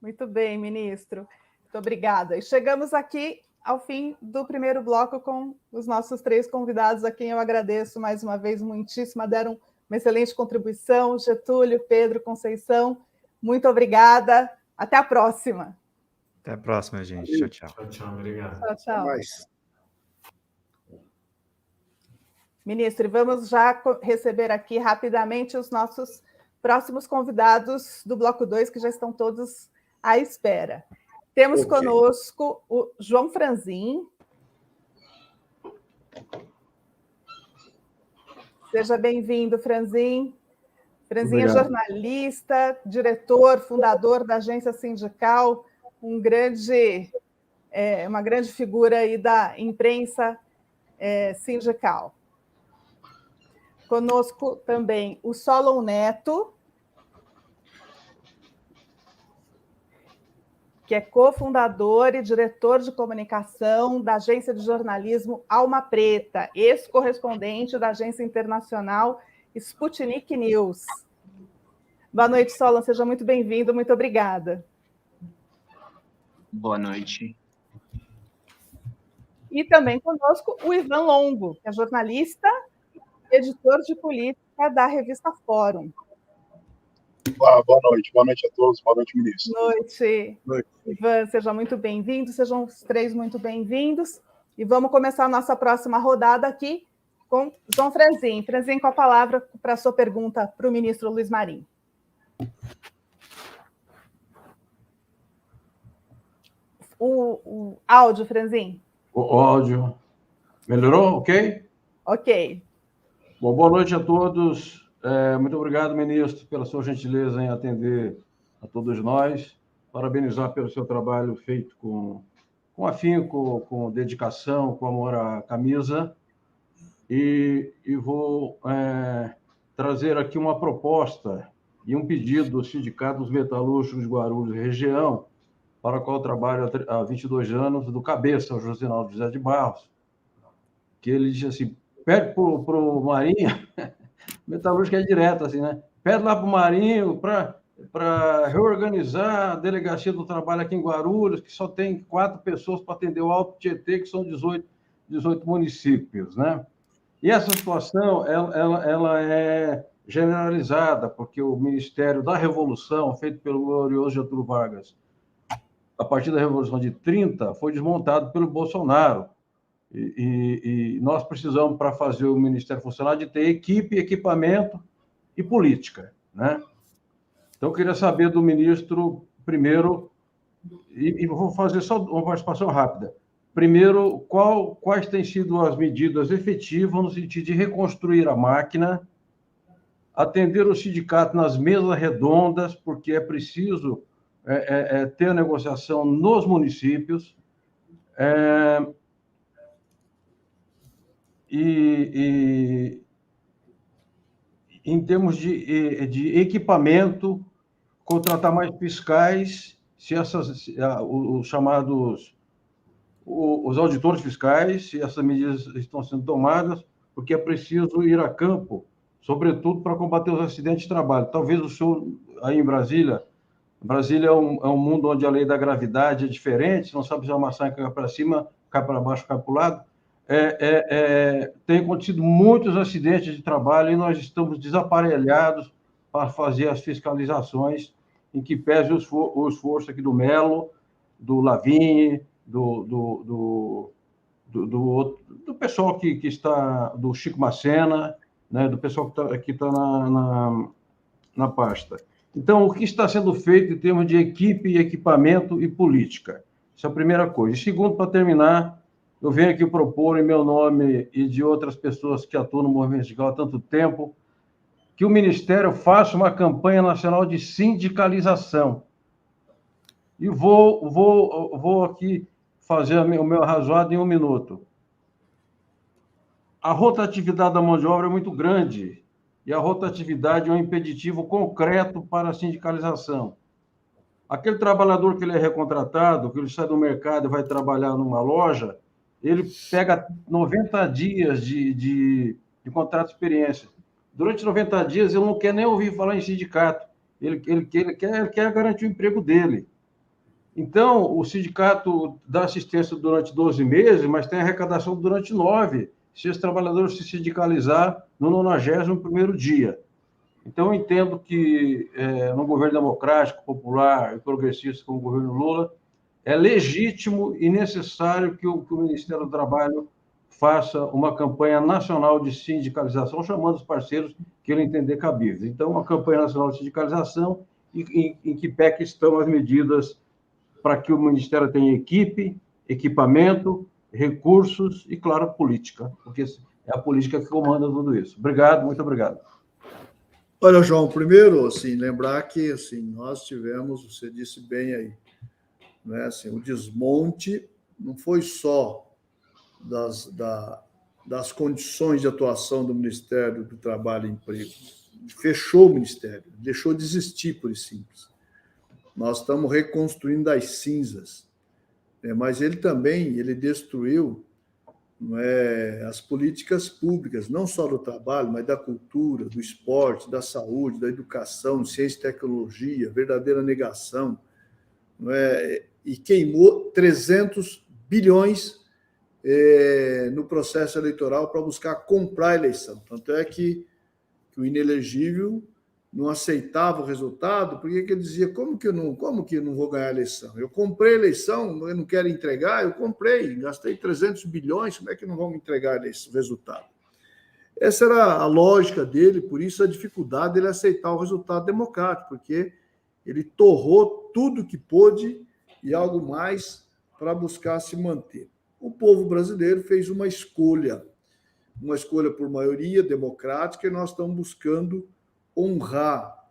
Muito bem, ministro. Muito obrigada. E chegamos aqui ao fim do primeiro bloco com os nossos 3 convidados, a quem eu agradeço mais uma vez muitíssimo, deram uma excelente contribuição, Getúlio, Pedro, Conceição, muito obrigada. Até a próxima. Até a próxima, gente. Tchau, tchau. Tchau, tchau. Obrigado. Tchau, tchau. Até mais. Ministro, vamos já receber aqui rapidamente os nossos próximos convidados do Bloco 2, que já estão todos à espera. Temos conosco o João Franzin. Seja bem-vindo, Franzin. Franzin é jornalista, diretor, fundador da Agência Sindical, uma grande figura aí da imprensa sindical. Conosco também o Solon Neto, que é cofundador e diretor de comunicação da agência de jornalismo Alma Preta, ex-correspondente da agência internacional Sputnik News. Boa noite, Solon, seja muito bem-vindo, muito obrigada. Boa noite. E também conosco o Ivan Longo, que é jornalista, editor de política da revista Fórum. Boa noite a todos, boa noite, ministro. Boa noite. Ivan, seja muito bem-vindo, sejam os 3 muito bem-vindos. E vamos começar a nossa próxima rodada aqui com João Franzin. Franzin, com a palavra para a sua pergunta para o ministro Luiz Marinho. O áudio, Franzin. O áudio. Melhorou? Ok? Ok. Bom, boa noite a todos. Muito obrigado, ministro, pela sua gentileza em atender a todos nós. Parabenizar pelo seu trabalho feito com afinco, com dedicação, com amor à camisa. E vou trazer aqui uma proposta e um pedido do Sindicato dos Metalúrgicos de Guarulhos e região, para o qual trabalho há 22 anos, do cabeça, o Josinaldo José de Barros, que ele disse assim, pede para o Marinho, metalúrgico é direto, assim, né? Pede lá para o Marinho para reorganizar a delegacia do trabalho aqui em Guarulhos, que só tem 4 pessoas para atender o Alto Tietê, que são 18 municípios, né? E essa situação, ela é generalizada, porque o Ministério da Revolução, feito pelo glorioso Getúlio Vargas, a partir da Revolução de 30, foi desmontado pelo Bolsonaro. E nós precisamos, para fazer o Ministério funcionar, de ter equipe, equipamento e política, né? Então, eu queria saber do ministro, primeiro, e vou fazer só uma participação rápida. Primeiro, quais têm sido as medidas efetivas no sentido de reconstruir a máquina, atender o sindicato nas mesas redondas, porque é preciso ter a negociação nos municípios, e em termos de equipamento, contratar mais fiscais, se os chamados os auditores fiscais, se essas medidas estão sendo tomadas, porque é preciso ir a campo, sobretudo para combater os acidentes de trabalho. Talvez o senhor, aí em Brasília é um mundo onde a lei da gravidade é diferente, não sabe se a maçã cai para cima, cai para baixo, cai para o lado. Tem acontecido muitos acidentes de trabalho e nós estamos desaparelhados para fazer as fiscalizações, em que pese o esforço aqui do Melo, do Lavigne, do pessoal que está, do Chico Macena, né, do pessoal que está na pasta. Então, o que está sendo feito em termos de equipe, equipamento e política? Essa é a primeira coisa. E segundo, para terminar, eu venho aqui propor, em meu nome e de outras pessoas que atuam no movimento sindical há tanto tempo, que o Ministério faça uma campanha nacional de sindicalização. E vou aqui fazer o meu razoado em 1 minuto. a rotatividade da mão de obra é muito grande e a rotatividade é um impeditivo concreto para a sindicalização. Aquele trabalhador que ele é recontratado, que ele sai do mercado e vai trabalhar numa loja, ele pega 90 dias de contrato de experiência. Durante 90 dias, ele não quer nem ouvir falar em sindicato. Ele quer garantir o emprego dele. Então, o sindicato dá assistência durante 12 meses, mas tem arrecadação durante 9, se esse trabalhador se sindicalizar no 91º dia. Então, eu entendo que, num governo democrático, popular e progressista como o governo Lula, é legítimo e necessário que o Ministério do Trabalho faça uma campanha nacional de sindicalização, chamando os parceiros que ele entender cabíveis. Então, uma campanha nacional de sindicalização em que pé que estão as medidas para que o Ministério tenha equipe, equipamento, recursos e, claro, política, porque é a política que comanda tudo isso. Obrigado, muito obrigado. Olha, João, primeiro, assim, lembrar que assim, nós tivemos, você disse bem aí, né, assim, o desmonte não foi só das condições de atuação do Ministério do Trabalho e Emprego. Fechou o Ministério, deixou de existir, por simples. Nós estamos reconstruindo das cinzas. Mas ele também destruiu, não é, as políticas públicas, não só do trabalho, mas da cultura, do esporte, da saúde, da educação, ciência e tecnologia, verdadeira negação, não é, e queimou 300 bilhões no processo eleitoral para buscar comprar a eleição. Tanto é que o inelegível não aceitava o resultado, porque ele dizia, como que eu não vou ganhar a eleição? Eu comprei a eleição, eu não quero entregar, eu comprei, gastei 300 bilhões, como é que não vão me entregar esse resultado? Essa era a lógica dele, por isso a dificuldade dele aceitar o resultado democrático, porque ele torrou tudo que pôde e algo mais para buscar se manter. O povo brasileiro fez uma escolha por maioria democrática, e nós estamos buscando honrar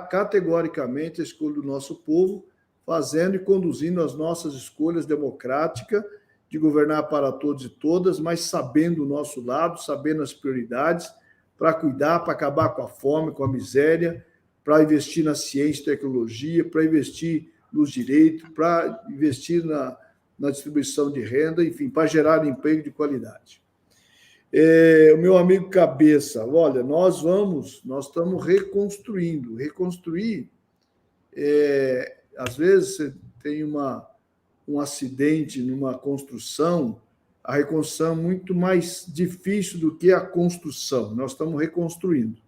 categoricamente a escolha do nosso povo, fazendo e conduzindo as nossas escolhas democráticas de governar para todos e todas, mas sabendo o nosso lado, sabendo as prioridades, para cuidar, para acabar com a fome, com a miséria, para investir na ciência e tecnologia, para investir nos direitos, para investir na distribuição de renda, enfim, para gerar emprego de qualidade. O meu amigo Cabeça, olha, nós estamos reconstruindo. Reconstruir, às vezes você tem um acidente numa construção, a reconstrução é muito mais difícil do que a construção. Nós estamos reconstruindo.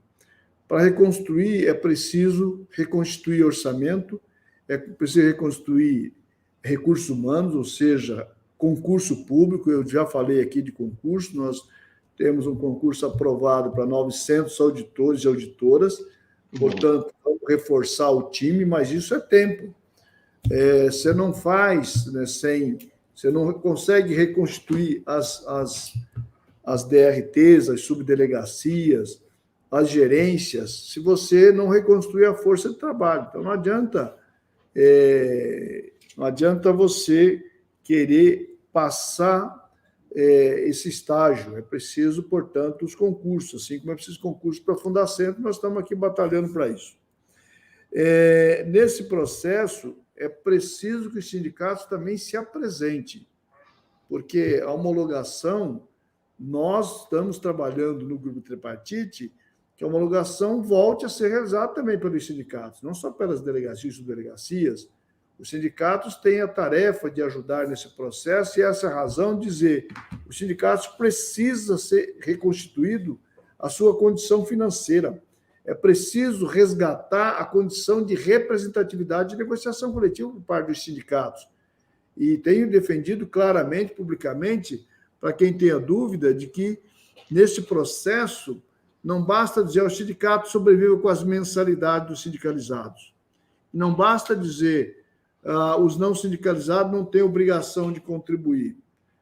Para reconstruir, é preciso reconstituir orçamento, é preciso reconstruir recursos humanos, ou seja, concurso público. Eu já falei aqui de concurso, nós temos um concurso aprovado para 900 auditores e auditoras, portanto, vamos reforçar o time, mas isso é tempo. Você não faz, né, você não consegue reconstituir as DRTs, as subdelegacias, as gerências, se você não reconstruir a força de trabalho. Então, não adianta você querer passar esse estágio. É preciso, portanto, os concursos, assim como é preciso concursos para fundar centro, nós estamos aqui batalhando para isso. Nesse processo, é preciso que os sindicatos também se apresentem, porque a homologação, nós estamos trabalhando no grupo tripartite, que a homologação volte a ser realizada também pelos sindicatos, não só pelas delegacias e subdelegacias. Os sindicatos têm a tarefa de ajudar nesse processo, e essa é a razão de dizer que os sindicatos precisam ser reconstituído a sua condição financeira. É preciso resgatar a condição de representatividade de negociação coletiva por parte dos sindicatos. E tenho defendido claramente, publicamente, para quem tenha dúvida, de que, nesse processo, não basta dizer aos sindicatos sobrevivam com as mensalidades dos sindicalizados. Não basta dizer os não sindicalizados não têm obrigação de contribuir.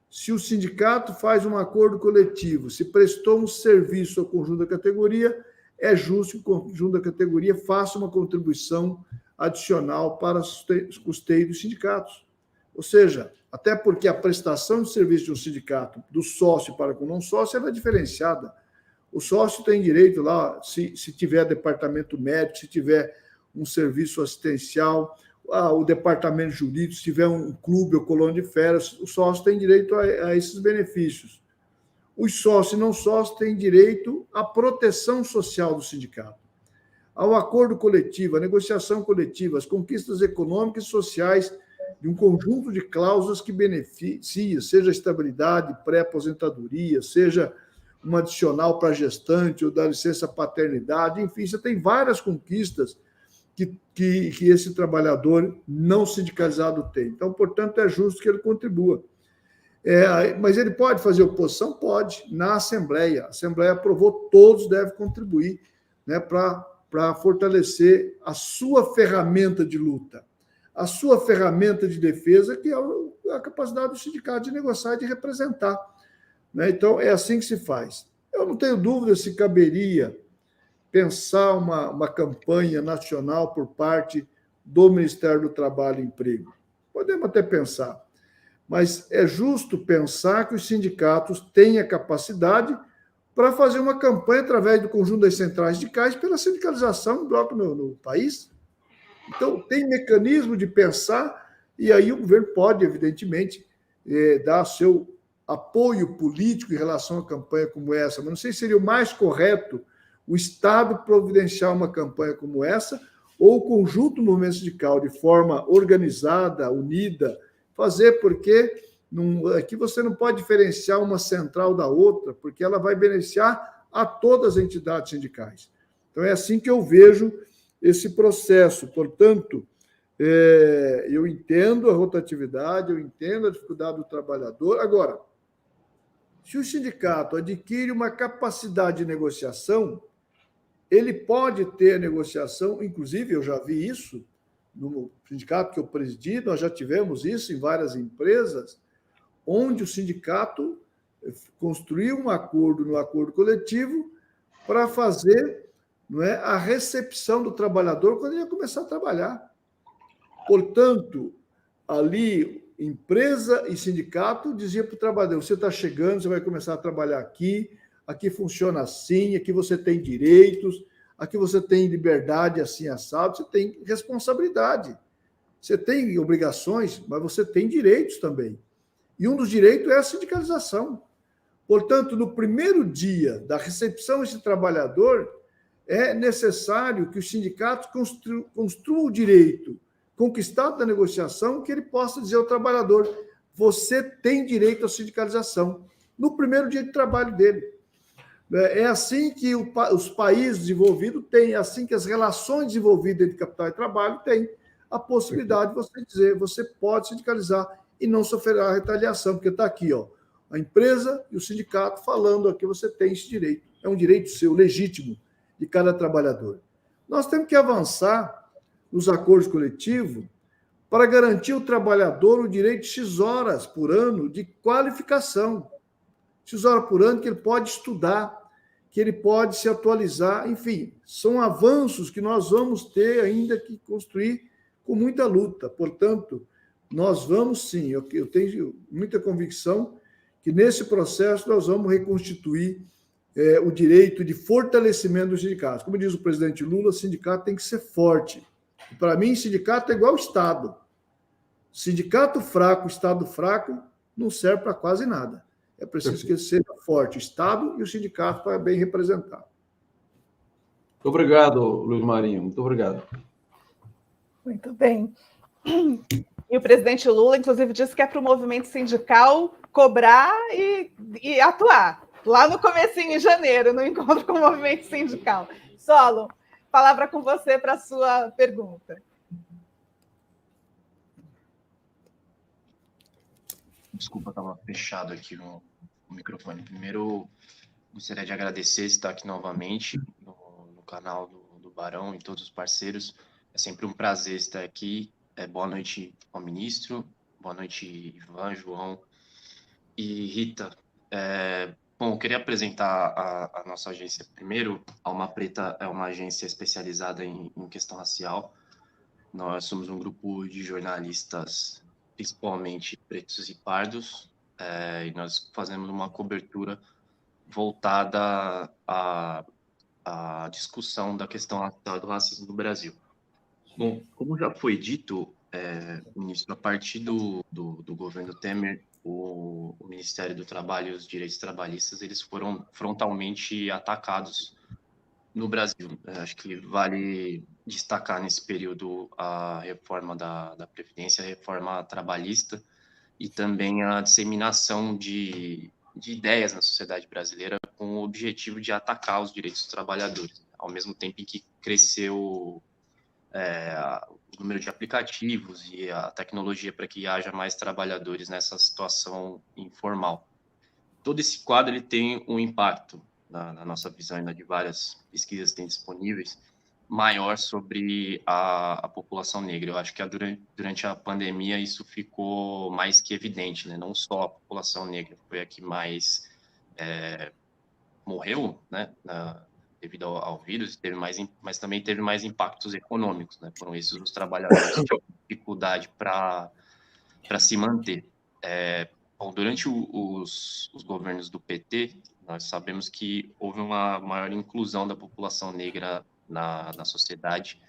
Se o sindicato faz um acordo coletivo, se prestou um serviço ao conjunto da categoria, é justo que o conjunto da categoria faça uma contribuição adicional para o custeio dos sindicatos. Ou seja, até porque a prestação de serviço de um sindicato, do sócio para com o não sócio, ela é diferenciada. O sócio tem direito lá, se tiver departamento médico, se tiver um serviço assistencial, o departamento jurídico, se tiver um clube ou colônia de férias, o sócio tem direito a esses benefícios. Os sócios e não sócios têm direito à proteção social do sindicato, ao acordo coletivo, à negociação coletiva, às conquistas econômicas e sociais de um conjunto de cláusulas que beneficia, seja a estabilidade, pré-aposentadoria, seja uma adicional para gestante ou da licença paternidade, enfim, você tem várias conquistas que esse trabalhador não sindicalizado tem. Então, portanto, é justo que ele contribua. Mas ele pode fazer oposição? Pode, na Assembleia. A Assembleia aprovou, todos devem contribuir, né, para fortalecer a sua ferramenta de luta, a sua ferramenta de defesa, que é a capacidade do sindicato de negociar e de representar. Né? Então, é assim que se faz. Eu não tenho dúvida se caberia pensar uma campanha nacional por parte do Ministério do Trabalho e Emprego. Podemos até pensar, mas é justo pensar que os sindicatos têm a capacidade para fazer uma campanha através do conjunto das centrais sindicais pela sindicalização do bloco no país. Então, tem mecanismo de pensar, e aí o governo pode, evidentemente, dar seu apoio político em relação a campanha como essa, mas não sei se seria o mais correto o Estado providenciar uma campanha como essa, ou o conjunto do movimento sindical, de forma organizada, unida, fazer, porque aqui você não pode diferenciar uma central da outra, porque ela vai beneficiar a todas as entidades sindicais. Então, é assim que eu vejo esse processo. Portanto, eu entendo a rotatividade, eu entendo a dificuldade do trabalhador. Agora, se o sindicato adquire uma capacidade de negociação, ele pode ter a negociação, inclusive eu já vi isso no sindicato que eu presidi, nós já tivemos isso em várias empresas, onde o sindicato construiu um acordo no acordo coletivo para fazer, não é, a recepção do trabalhador quando ele ia começar a trabalhar. Portanto, ali, empresa e sindicato dizia para o trabalhador: você está chegando, você vai começar a trabalhar aqui funciona assim, aqui você tem direitos, aqui você tem liberdade assim assado, você tem responsabilidade, você tem obrigações, mas você tem direitos também. E um dos direitos é a sindicalização. Portanto, no primeiro dia da recepção desse trabalhador, é necessário que os sindicatos construam o direito conquistado da negociação, que ele possa dizer ao trabalhador: você tem direito à sindicalização no primeiro dia de trabalho dele. É assim que os países desenvolvidos têm, é assim que as relações desenvolvidas entre capital e trabalho têm a possibilidade de você dizer: você pode sindicalizar e não sofrer a retaliação, porque está aqui, ó, a empresa e o sindicato falando aqui: você tem esse direito. É um direito seu, legítimo, de cada trabalhador. Nós temos que avançar nos acordos coletivos para garantir ao trabalhador o direito de X horas por ano de qualificação. X horas por ano que ele pode estudar, que ele pode se atualizar, enfim, são avanços que nós vamos ter ainda que construir com muita luta. Portanto, nós vamos sim, eu tenho muita convicção que nesse processo nós vamos reconstituir o direito de fortalecimento dos sindicatos. Como diz o presidente Lula, o sindicato tem que ser forte. E, para mim, sindicato é igual ao Estado. Sindicato fraco, Estado fraco, não serve para quase nada. É preciso que seja forte o Estado e o sindicato para bem representar. Muito obrigado, Luiz Marinho. Muito obrigado. Muito bem. E o presidente Lula, inclusive, disse que é para o movimento sindical cobrar e atuar. Lá no comecinho, em janeiro, no encontro com o movimento sindical. Solon, palavra com você para a sua pergunta. Desculpa, estava fechado aqui o microfone. Primeiro, gostaria de agradecer estar aqui novamente no canal do Barão e todos os parceiros. É sempre um prazer estar aqui. Boa noite ao ministro, boa noite, Ivan, João e Rita. Bom, eu queria apresentar a nossa agência primeiro. A Alma Preta é uma agência especializada em questão racial. Nós somos um grupo de jornalistas principalmente pretos e pardos, e nós fazemos uma cobertura voltada à discussão da questão racial do racismo no Brasil. Bom, como já foi dito, ministro, a partir do governo Temer, o Ministério do Trabalho e os direitos trabalhistas, eles foram frontalmente atacados no Brasil. Acho que vale destacar nesse período a reforma da Previdência, a reforma trabalhista e também a disseminação de ideias na sociedade brasileira com o objetivo de atacar os direitos dos trabalhadores, ao mesmo tempo em que cresceu o número de aplicativos e a tecnologia para que haja mais trabalhadores nessa situação informal. Todo esse quadro ele tem um impacto, na nossa visão, ainda de várias pesquisas que tem disponíveis, maior sobre a população negra. Eu acho que durante a pandemia isso ficou mais que evidente, né? Não só a população negra foi a que mais morreu, né? Devido ao vírus, mas também teve mais impactos econômicos, né? Foram esses os trabalhadores que tinham dificuldade para se manter. Bom, durante os governos do PT, nós sabemos que houve uma maior inclusão da população negra na sociedade,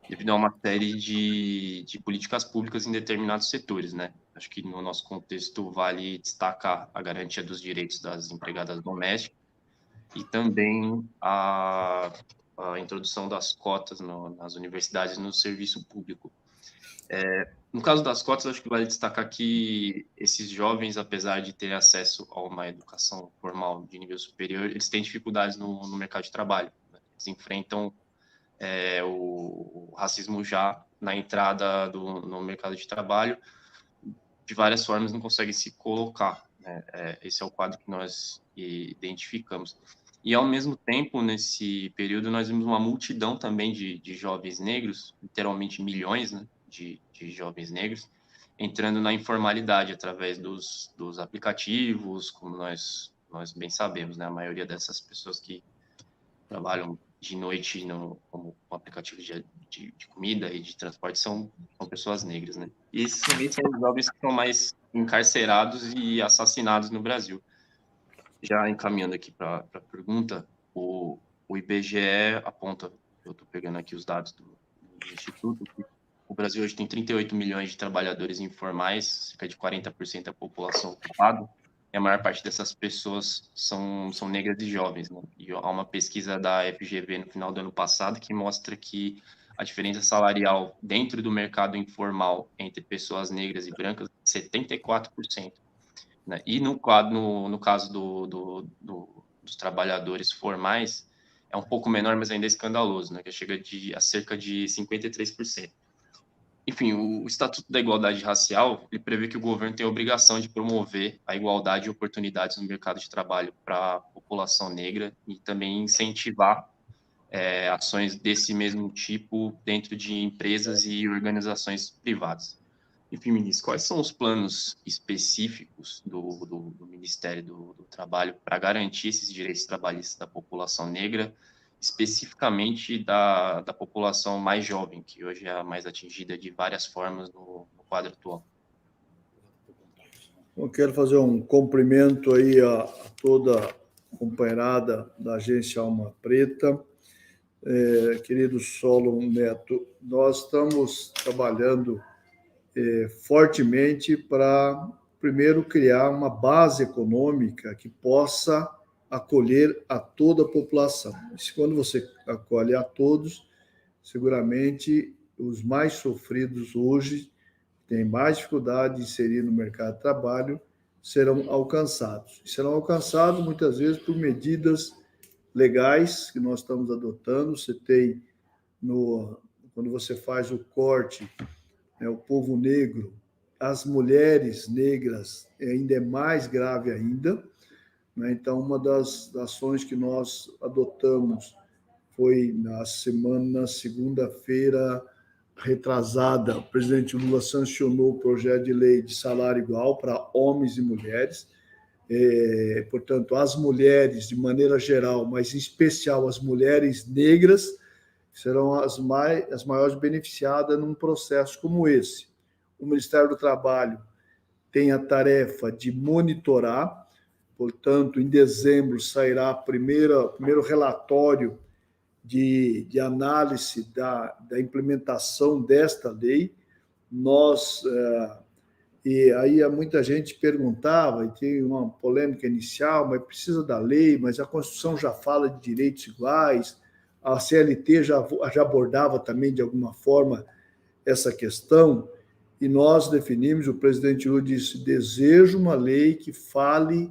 devido a uma série de políticas públicas em determinados setores, né? Acho que no nosso contexto vale destacar a garantia dos direitos das empregadas domésticas e também a introdução das cotas nas universidades e no serviço público. No caso das cotas, acho que vale destacar que esses jovens, apesar de terem acesso a uma educação formal de nível superior, eles têm dificuldades no mercado de trabalho, né? Eles enfrentam o racismo já na entrada no mercado de trabalho, de várias formas não conseguem se colocar, né? Esse é o quadro que nós identificamos. E, ao mesmo tempo, nesse período, nós vimos uma multidão também de jovens negros, literalmente milhões, né, de jovens negros, entrando na informalidade através dos aplicativos, como nós bem sabemos, né? A maioria dessas pessoas que trabalham de noite como aplicativo de comida e de transporte são pessoas negras, né? E esses também são os jovens que são mais encarcerados e assassinados no Brasil. Já encaminhando aqui para a pergunta, o IBGE aponta, eu estou pegando aqui os dados do Instituto, que o Brasil hoje tem 38 milhões de trabalhadores informais, cerca de 40% da população ocupada, e a maior parte dessas pessoas são negras e jovens, né? E há uma pesquisa da FGV no final do ano passado que mostra que a diferença salarial dentro do mercado informal entre pessoas negras e brancas é 74%. Né? E no caso dos trabalhadores formais, é um pouco menor, mas ainda é escandaloso, né? Que chega a cerca de 53%. Enfim, o Estatuto da Igualdade Racial ele prevê que o governo tem a obrigação de promover a igualdade de oportunidades no mercado de trabalho para a população negra e também incentivar ações desse mesmo tipo dentro de empresas e organizações privadas. Enfim, ministro, quais são os planos específicos do Ministério do Trabalho para garantir esses direitos trabalhistas da população negra, especificamente da população mais jovem, que hoje é a mais atingida de várias formas no quadro atual? Eu quero fazer um cumprimento aí a toda a companheirada da Agência Alma Preta. Querido Solon Neto, nós estamos trabalhando fortemente para, primeiro, criar uma base econômica que possa acolher a toda a população. Quando você acolhe a todos, seguramente os mais sofridos hoje, têm mais dificuldade de inserir no mercado de trabalho, serão alcançados. E serão alcançados, muitas vezes, por medidas legais que nós estamos adotando. Você tem, quando você faz o corte, o povo negro, as mulheres negras ainda é mais grave ainda, né? Então, uma das ações que nós adotamos foi na segunda-feira retrasada, o presidente Lula sancionou o projeto de lei de salário igual para homens e mulheres. Portanto, as mulheres, de maneira geral, mas em especial as mulheres negras, serão as maiores beneficiadas num processo como esse. o Ministério do Trabalho tem a tarefa de monitorar, portanto, em dezembro sairá o primeiro relatório de análise da implementação desta lei. E aí muita gente perguntava, e tem uma polêmica inicial, mas precisa da lei, mas a Constituição já fala de direitos iguais, a CLT já abordava também, de alguma forma, essa questão, e nós definimos, o presidente Lula disse, desejo uma lei que fale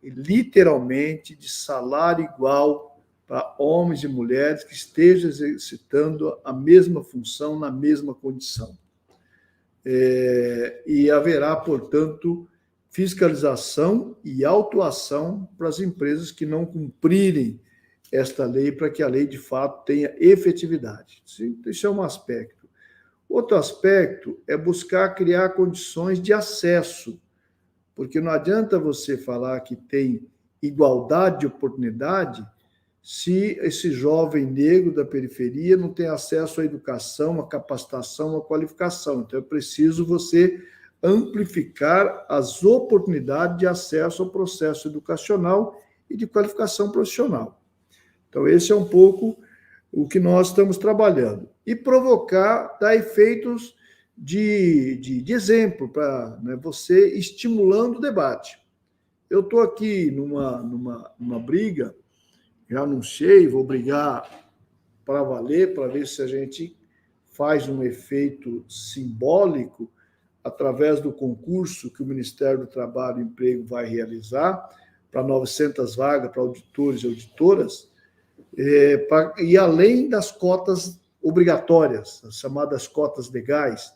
literalmente de salário igual para homens e mulheres que estejam exercitando a mesma função na mesma condição. E haverá, portanto, fiscalização e autuação para as empresas que não cumprirem esta lei, para que a lei, de fato, tenha efetividade. Isso é um aspecto. Outro aspecto é buscar criar condições de acesso, porque não adianta você falar que tem igualdade de oportunidade se esse jovem negro da periferia não tem acesso à educação, à capacitação, à qualificação. Então, é preciso você amplificar as oportunidades de acesso ao processo educacional e de qualificação profissional. Então, esse é um pouco o que nós estamos trabalhando. E provocar, dar efeitos de exemplo, para você estimulando o debate. Eu estou aqui numa briga, já anunciei, vou brigar para valer, para ver se a gente faz um efeito simbólico através do concurso que o Ministério do Trabalho e Emprego vai realizar para 900 vagas para auditores e auditoras, e além das cotas obrigatórias, as chamadas cotas legais.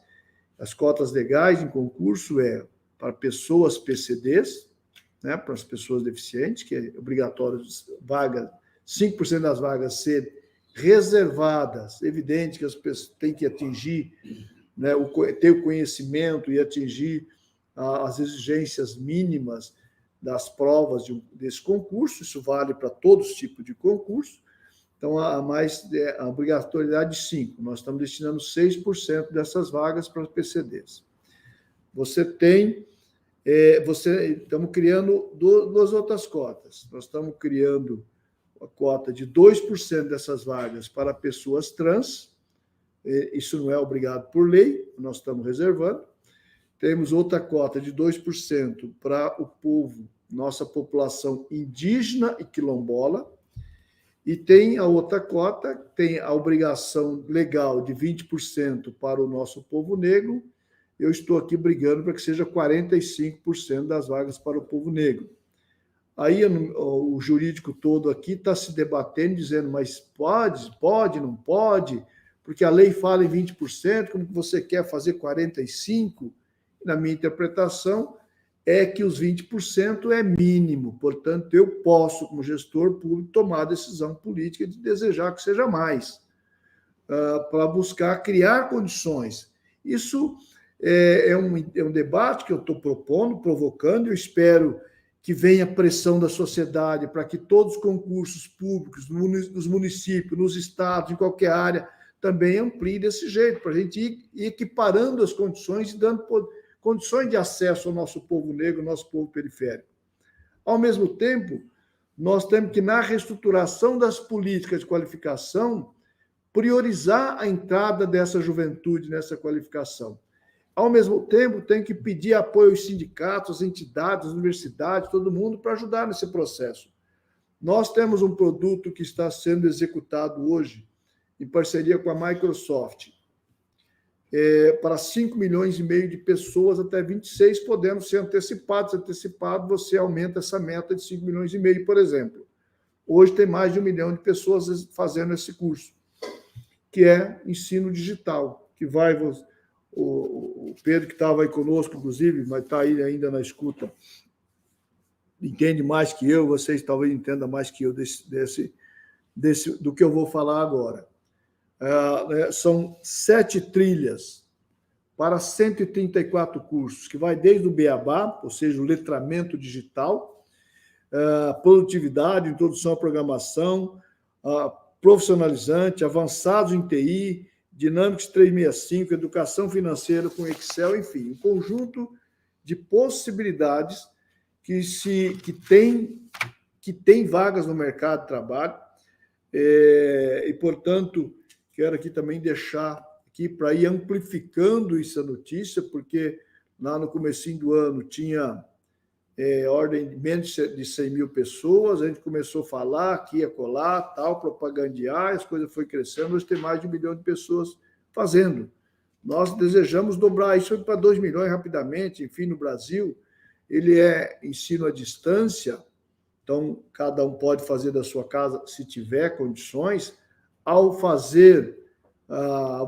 As cotas legais em concurso para pessoas PCDs, para as pessoas deficientes, que é obrigatório 5% das vagas ser reservadas, evidente que as pessoas têm que atingir, ter o conhecimento e atingir as exigências mínimas das provas desse concurso, isso vale para todos os tipos de concurso. Então, a obrigatoriedade de 5%. Nós estamos destinando 6% dessas vagas para os PCDs. Estamos criando duas outras cotas. Nós estamos criando a cota de 2% dessas vagas para pessoas trans. Isso não é obrigado por lei, nós estamos reservando. Temos outra cota de 2% para o povo, nossa população indígena e quilombola. E tem a outra cota, tem a obrigação legal de 20% para o nosso povo negro. Eu estou aqui brigando para que seja 45% das vagas para o povo negro. Aí o jurídico todo aqui está se debatendo, dizendo, mas pode, não pode, porque a lei fala em 20%, como que você quer fazer 45%? Na minha interpretação, é que os 20% é mínimo, portanto, eu posso, como gestor público, tomar a decisão política de desejar que seja mais, para buscar criar condições. Isso é um debate que eu estou provocando, eu espero que venha pressão da sociedade para que todos os concursos públicos nos municípios, nos estados, em qualquer área, também ampliem desse jeito, para a gente ir equiparando as condições e dando condições de acesso ao nosso povo negro, ao nosso povo periférico. Ao mesmo tempo, nós temos que, na reestruturação das políticas de qualificação, priorizar a entrada dessa juventude nessa qualificação. Ao mesmo tempo, tem que pedir apoio aos sindicatos, às entidades, às universidades, todo mundo, para ajudar nesse processo. Nós temos um produto que está sendo executado hoje, em parceria com a Microsoft, para 5,5 milhões de pessoas até 26, podendo ser antecipados. Antecipado, você aumenta essa meta de 5,5 milhões, por exemplo. Hoje tem mais de 1 milhão de pessoas fazendo esse curso, que é ensino digital, que vai... O Pedro, que estava aí conosco, inclusive, mas está aí ainda na escuta, entende mais que eu, vocês talvez entendam mais que eu do que eu vou falar agora. São 7 trilhas para 134 cursos, que vai desde o beabá, ou seja, o letramento digital, produtividade, introdução à programação, profissionalizante, avançados em TI, Dynamics 365, educação financeira com Excel, enfim, um conjunto de possibilidades que tem vagas no mercado de trabalho. E, portanto, quero aqui também deixar aqui para ir amplificando essa notícia, porque lá no comecinho do ano tinha ordem de menos de 100 mil pessoas, a gente começou a falar aqui, acolá, tal, propagandear, as coisas foram crescendo, hoje tem mais de 1 milhão de pessoas fazendo. Nós desejamos dobrar isso para 2 milhões rapidamente, enfim, no Brasil, ele é ensino à distância, então cada um pode fazer da sua casa se tiver condições. Ao fazer,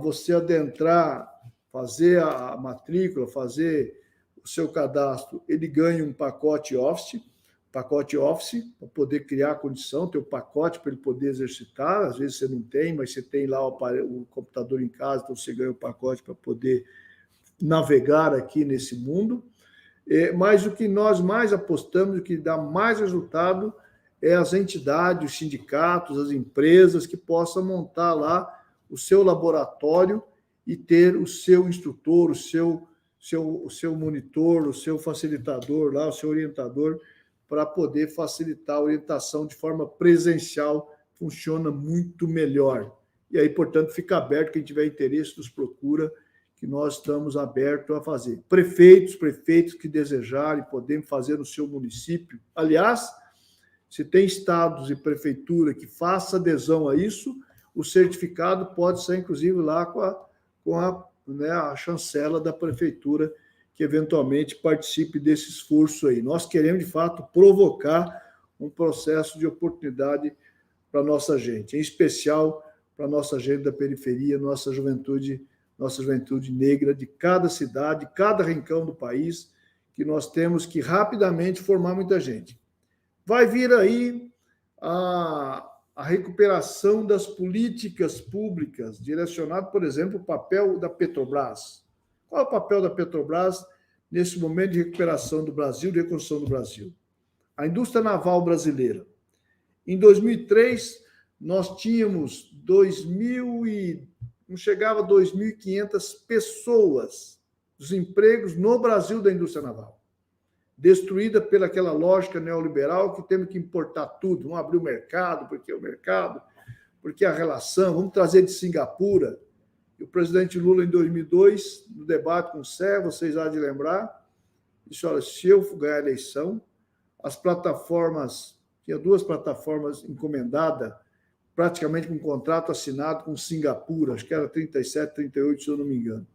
você adentrar, fazer a matrícula, fazer o seu cadastro, ele ganha um pacote Office, para poder criar a condição, ter o pacote para ele poder exercitar. Às vezes você não tem, mas você tem lá o computador em casa, então você ganha o pacote para poder navegar aqui nesse mundo. Mas o que nós mais apostamos, o que dá mais resultado, é as entidades, os sindicatos, as empresas que possam montar lá o seu laboratório e ter o seu instrutor, o seu monitor, o seu facilitador lá, o seu orientador, para poder facilitar a orientação de forma presencial, funciona muito melhor. E aí, portanto, fica aberto, quem tiver interesse nos procura, que nós estamos abertos a fazer. Prefeitos que desejarem, podem fazer no seu município. Aliás, se tem estados e prefeitura que faça adesão a isso, o certificado pode ser, inclusive, lá com a chancela da prefeitura, que eventualmente participe desse esforço aí. Nós queremos, de fato, provocar um processo de oportunidade para a nossa gente, em especial para a nossa gente da periferia, nossa juventude negra de cada cidade, de cada rincão do país, que nós temos que rapidamente formar muita gente. Vai vir aí a recuperação das políticas públicas, direcionado, por exemplo, o papel da Petrobras. Qual é o papel da Petrobras nesse momento de recuperação do Brasil, de reconstrução do Brasil? A indústria naval brasileira. Em 2003, nós tínhamos não chegava a 2.500 pessoas, os empregos no Brasil da indústria naval, destruída pelaquela lógica neoliberal que temos que importar tudo, vamos abrir o mercado, porque a relação, vamos trazer de Singapura. E o presidente Lula, em 2002, no debate com o Sé, vocês há de lembrar, disse, olha, se eu ganhar a eleição, as plataformas, tinha 2 plataformas encomendadas, praticamente com um contrato assinado com Singapura, acho que era 37, 38, se eu não me engano.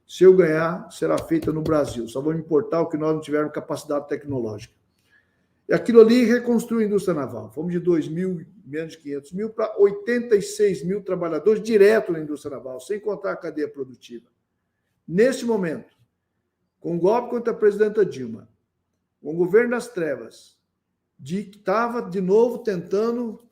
Se eu ganhar, será feita no Brasil. Só vamos importar o que nós não tivermos capacidade tecnológica. E aquilo ali reconstruiu a indústria naval. Fomos de 2.000, menos de 500 mil, para 86 mil trabalhadores direto na indústria naval, sem contar a cadeia produtiva. Neste momento, com o golpe contra a presidenta Dilma, com o governo das trevas, que estava de novo tentando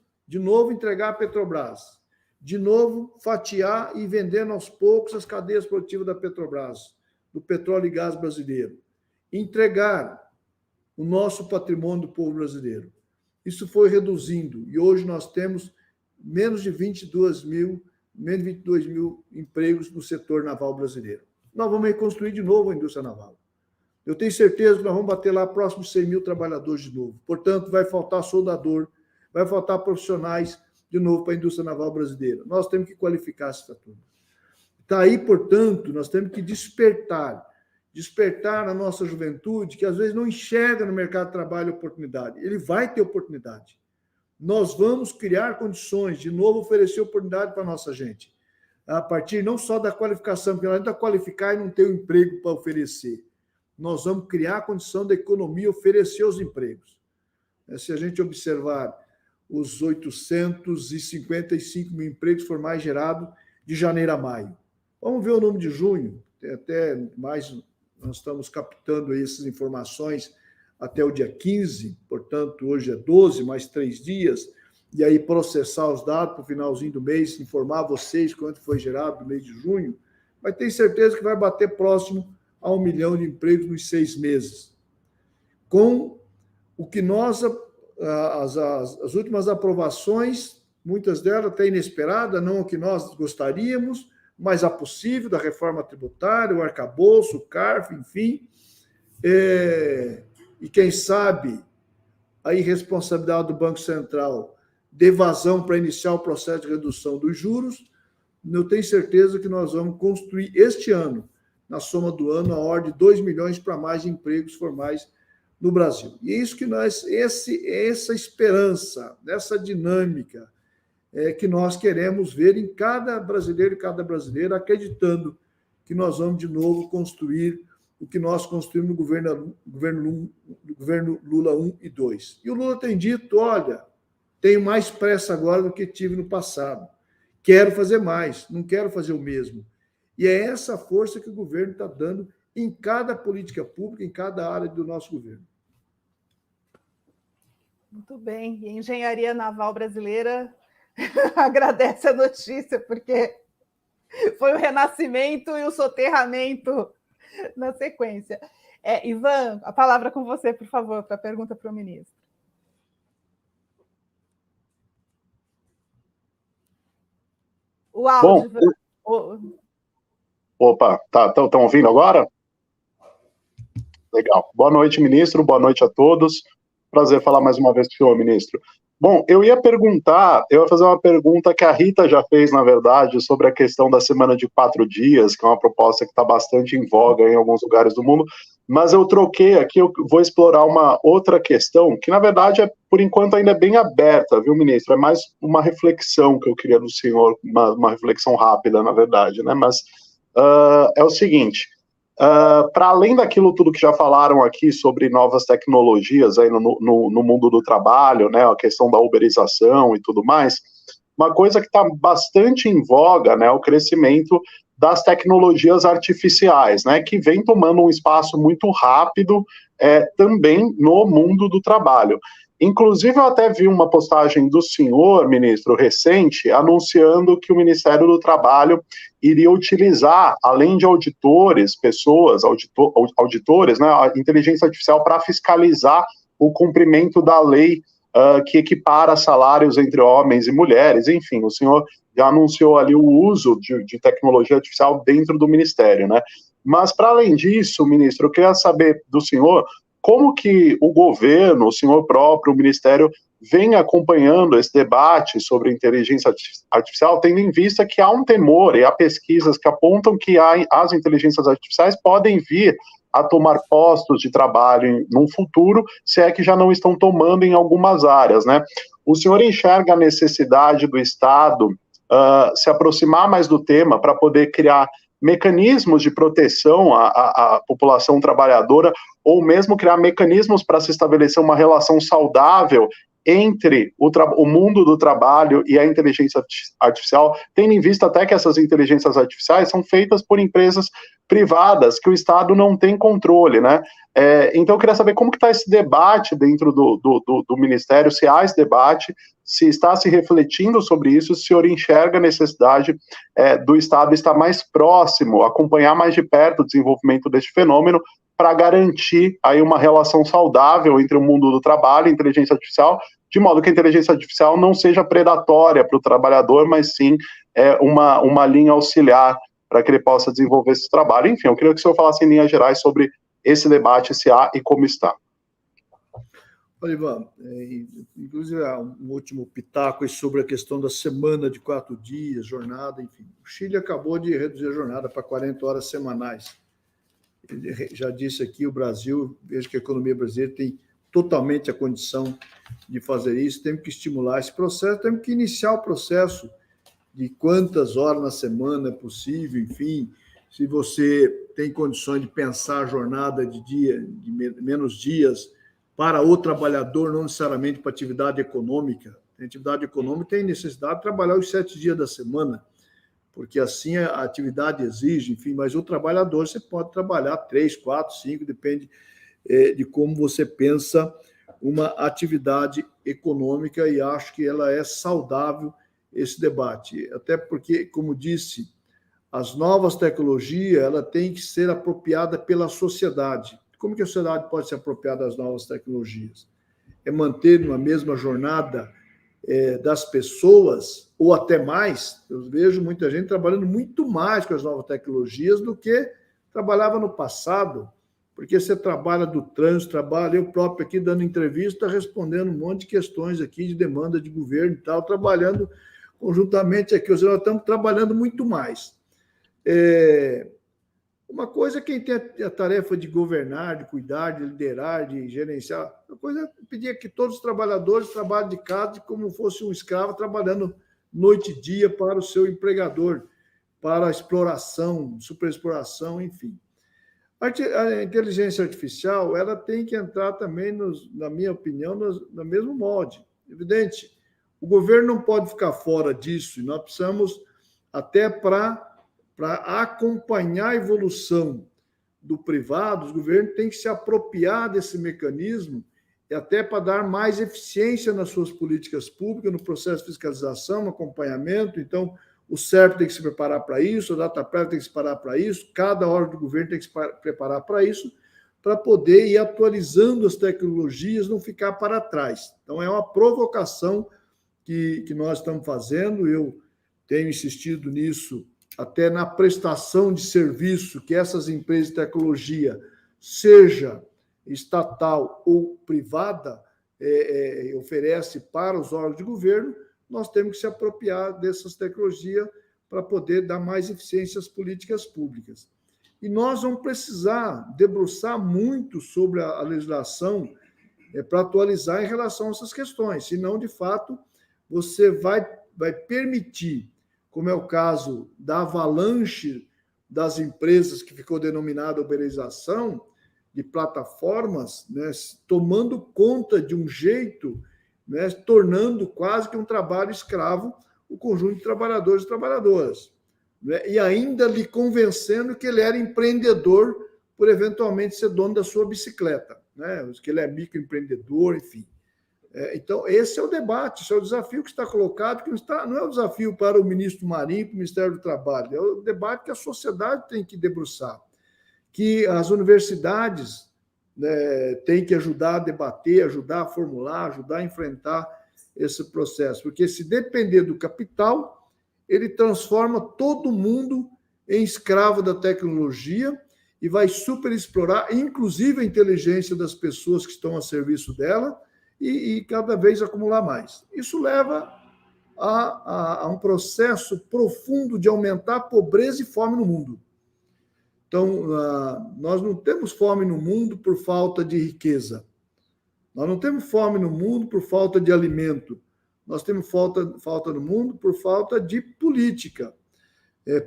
entregar a Petrobras, de novo fatiar e vendendo aos poucos as cadeias produtivas da Petrobras, do petróleo e gás brasileiro, entregar o nosso patrimônio do povo brasileiro. Isso foi reduzindo e hoje nós temos menos de 22 mil empregos no setor naval brasileiro. Nós vamos reconstruir de novo a indústria naval. Eu tenho certeza que nós vamos bater lá próximo de 100 mil trabalhadores de novo. Portanto, vai faltar soldador, vai faltar profissionais de novo para a indústria naval brasileira. Nós temos que qualificar essa turma. Está aí, portanto, nós temos que despertar na nossa juventude, que às vezes não enxerga no mercado de trabalho oportunidade. Ele vai ter oportunidade. Nós vamos criar condições, de novo, oferecer oportunidade para a nossa gente. A partir não só da qualificação, porque não adianta qualificar e não ter um emprego para oferecer. Nós vamos criar a condição da economia oferecer os empregos. Se a gente observar os 855 mil empregos formais gerados de janeiro a maio. Vamos ver o número de junho, tem até mais, nós estamos captando essas informações até o dia 15, portanto, hoje é 12, mais 3 dias, e aí processar os dados para o finalzinho do mês, informar vocês quanto foi gerado no mês de junho, mas tenho certeza que vai bater próximo a 1 milhão de empregos nos 6 meses. Com o que nós, as últimas aprovações, muitas delas até inesperadas, não o que nós gostaríamos, mas a possível, da reforma tributária, o arcabouço, o CARF, enfim, e quem sabe a irresponsabilidade do Banco Central de vazão para iniciar o processo de redução dos juros, eu tenho certeza que nós vamos construir este ano, na soma do ano, a ordem de 2 milhões para mais de empregos formais no Brasil. E é isso que essa esperança, essa dinâmica, que nós queremos ver em cada brasileiro e cada brasileira, acreditando que nós vamos de novo construir o que nós construímos no governo Lula 1 e 2. E o Lula tem dito, olha, tenho mais pressa agora do que tive no passado. Quero fazer mais, não quero fazer o mesmo. E é essa força que o governo está dando em cada política pública, em cada área do nosso governo. Muito bem. E a Engenharia Naval Brasileira agradece a notícia, porque foi o renascimento e o soterramento na sequência. Ivan, a palavra com você, por favor, para a pergunta para o ministro. O áudio. Bom, opa, estão ouvindo agora? Legal. Boa noite, ministro. Boa noite a todos. Prazer falar mais uma vez com o senhor, ministro. Bom, eu ia fazer uma pergunta que a Rita já fez, na verdade, sobre a questão da semana de 4 dias, que é uma proposta que está bastante em voga em alguns lugares do mundo, mas eu troquei aqui, eu vou explorar uma outra questão, que na verdade, por enquanto, ainda é bem aberta, viu, ministro? É mais uma reflexão que eu queria do senhor, uma reflexão rápida, na verdade, né? Mas é o seguinte, para além daquilo tudo que já falaram aqui sobre novas tecnologias aí no mundo do trabalho, né, a questão da uberização e tudo mais, uma coisa que está bastante em voga, né, o crescimento das tecnologias artificiais, né, que vem tomando um espaço muito rápido também no mundo do trabalho. Inclusive, eu até vi uma postagem do senhor, ministro, recente, anunciando que o Ministério do Trabalho iria utilizar, além de auditores, auditores, né, a inteligência artificial para fiscalizar o cumprimento da lei que equipara salários entre homens e mulheres. Enfim, o senhor já anunciou ali o uso de tecnologia artificial dentro do Ministério, né? Mas, para além disso, ministro, eu queria saber do senhor como que o governo, o senhor próprio, o Ministério, vem acompanhando esse debate sobre inteligência artificial, tendo em vista que há um temor, e há pesquisas que apontam que as inteligências artificiais podem vir a tomar postos de trabalho num futuro, se é que já não estão tomando em algumas áreas, né? O senhor enxerga a necessidade do Estado se aproximar mais do tema para poder criar mecanismos de proteção à população trabalhadora, ou mesmo criar mecanismos para se estabelecer uma relação saudável entre o mundo do trabalho e a inteligência artificial, tendo em vista até que essas inteligências artificiais são feitas por empresas privadas, que o Estado não tem controle, né? Então, eu queria saber como que está esse debate dentro do Ministério, se há esse debate, se está se refletindo sobre isso, se o senhor enxerga a necessidade do Estado estar mais próximo, acompanhar mais de perto o desenvolvimento deste fenômeno, para garantir aí uma relação saudável entre o mundo do trabalho e a inteligência artificial, de modo que a inteligência artificial não seja predatória para o trabalhador, mas sim uma linha auxiliar para que ele possa desenvolver esse trabalho. Enfim, eu queria que o senhor falasse em linhas gerais sobre esse debate, se há e como está. Olha, Ivan, inclusive um último pitaco sobre a questão da semana de 4 dias, jornada, enfim. O Chile acabou de reduzir a jornada para 40 horas semanais. Ele já disse aqui, o Brasil, vejo que a economia brasileira tem totalmente a condição de fazer isso, temos que estimular esse processo, temos que iniciar o processo de quantas horas na semana é possível, enfim, se você tem condições de pensar a jornada de menos dias para o trabalhador, não necessariamente para atividade econômica. A atividade econômica tem necessidade de trabalhar os 7 dias da semana, porque assim a atividade exige, enfim, mas o trabalhador você pode trabalhar 3, 4, 5, depende de como você pensa uma atividade econômica, e acho que ela é saudável, esse debate. Até porque, como disse, as novas tecnologias ela tem que ser apropriada pela sociedade. Como que a sociedade pode se apropriar das novas tecnologias? É manter uma mesma jornada das pessoas, ou até mais. Eu vejo muita gente trabalhando muito mais com as novas tecnologias do que trabalhava no passado, porque você trabalha do trânsito, trabalha, eu próprio aqui dando entrevista, respondendo um monte de questões aqui de demanda de governo e tal, trabalhando conjuntamente aqui, nós estamos trabalhando muito mais. Uma coisa é quem tem a tarefa de governar, de cuidar, de liderar, de gerenciar. Uma coisa é pedir que todos os trabalhadores trabalhem de casa como fosse um escravo trabalhando noite e dia para o seu empregador, para a exploração, superexploração, enfim. A inteligência artificial ela tem que entrar também, na minha opinião, no mesmo molde. Evidente, o governo não pode ficar fora disso, e nós precisamos, até para acompanhar a evolução do privado, os governos têm que se apropriar desse mecanismo e até para dar mais eficiência nas suas políticas públicas, no processo de fiscalização, acompanhamento. Então, o SERP tem que se preparar para isso, a DataPrev tem que se preparar para isso, cada órgão do governo tem que se preparar para isso, para poder ir atualizando as tecnologias, não ficar para trás. Então, é uma provocação que nós estamos fazendo, eu tenho insistido nisso, até na prestação de serviço que essas empresas de tecnologia, seja estatal ou privada, oferece para os órgãos de governo, nós temos que se apropriar dessas tecnologias para poder dar mais eficiência às políticas públicas. E nós vamos precisar debruçar muito sobre a legislação para atualizar em relação a essas questões, senão, de fato, você vai permitir, como é o caso da avalanche das empresas que ficou denominada uberização, de plataformas, né, tomando conta de um jeito, né, tornando quase que um trabalho escravo o conjunto de trabalhadores e trabalhadoras, né, e ainda lhe convencendo que ele era empreendedor por eventualmente ser dono da sua bicicleta, né, que ele é microempreendedor, enfim. Então, esse é o debate, esse é o desafio que está colocado, que não é o desafio para o ministro Marinho, para o Ministério do Trabalho, é o debate que a sociedade tem que debruçar, que as universidades, né, têm que ajudar a debater, ajudar a formular, ajudar a enfrentar esse processo, porque se depender do capital, ele transforma todo mundo em escravo da tecnologia e vai superexplorar, inclusive a inteligência das pessoas que estão a serviço dela, e cada vez acumular mais. Isso leva a um processo profundo de aumentar a pobreza e fome no mundo. Então, nós não temos fome no mundo por falta de riqueza. Nós não temos fome no mundo por falta de alimento. Nós temos falta no mundo por falta de política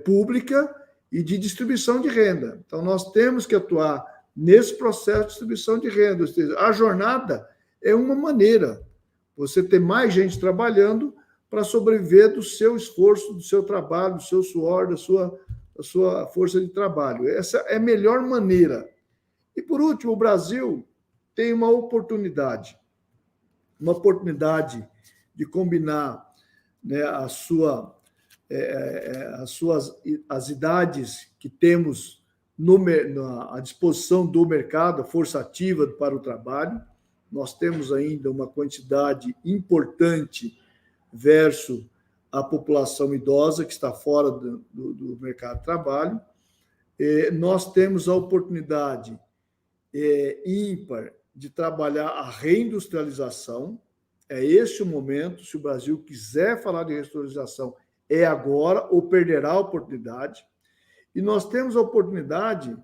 pública e de distribuição de renda. Então, nós temos que atuar nesse processo de distribuição de renda. Ou seja, a jornada é uma maneira, você ter mais gente trabalhando para sobreviver do seu esforço, do seu trabalho, do seu suor, da sua força de trabalho. Essa é a melhor maneira. E, por último, o Brasil tem uma oportunidade de combinar, né, as idades que temos à disposição do mercado, a força ativa para o trabalho. Nós temos ainda uma quantidade importante versus a população idosa que está fora do mercado de trabalho. Nós temos a oportunidade ímpar de trabalhar a reindustrialização. É esse o momento. Se o Brasil quiser falar de reindustrialização, é agora ou perderá a oportunidade. E nós temos a oportunidade,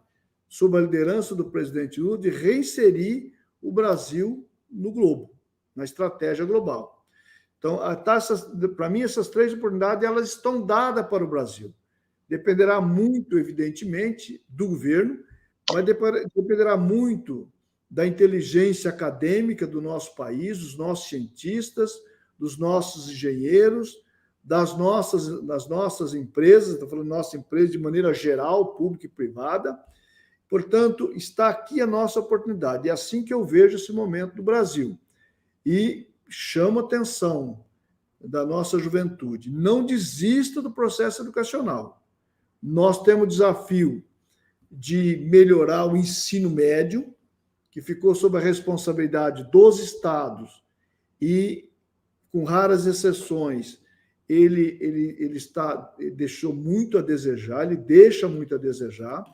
sob a liderança do presidente Lula, de reinserir o Brasil no globo, na estratégia global. Então, para mim, essas três oportunidades elas estão dadas para o Brasil. Dependerá muito, evidentemente, do governo, mas dependerá muito da inteligência acadêmica do nosso país, dos nossos cientistas, dos nossos engenheiros, das nossas empresas, estou falando nossa empresa de maneira geral, pública e privada. Portanto, está aqui a nossa oportunidade. É assim que eu vejo esse momento do Brasil. E chamo a atenção da nossa juventude. Não desista do processo educacional. Nós temos o desafio de melhorar o ensino médio, que ficou sob a responsabilidade dos estados e com raras exceções, ele deixou muito a desejar, ele deixa muito a desejar.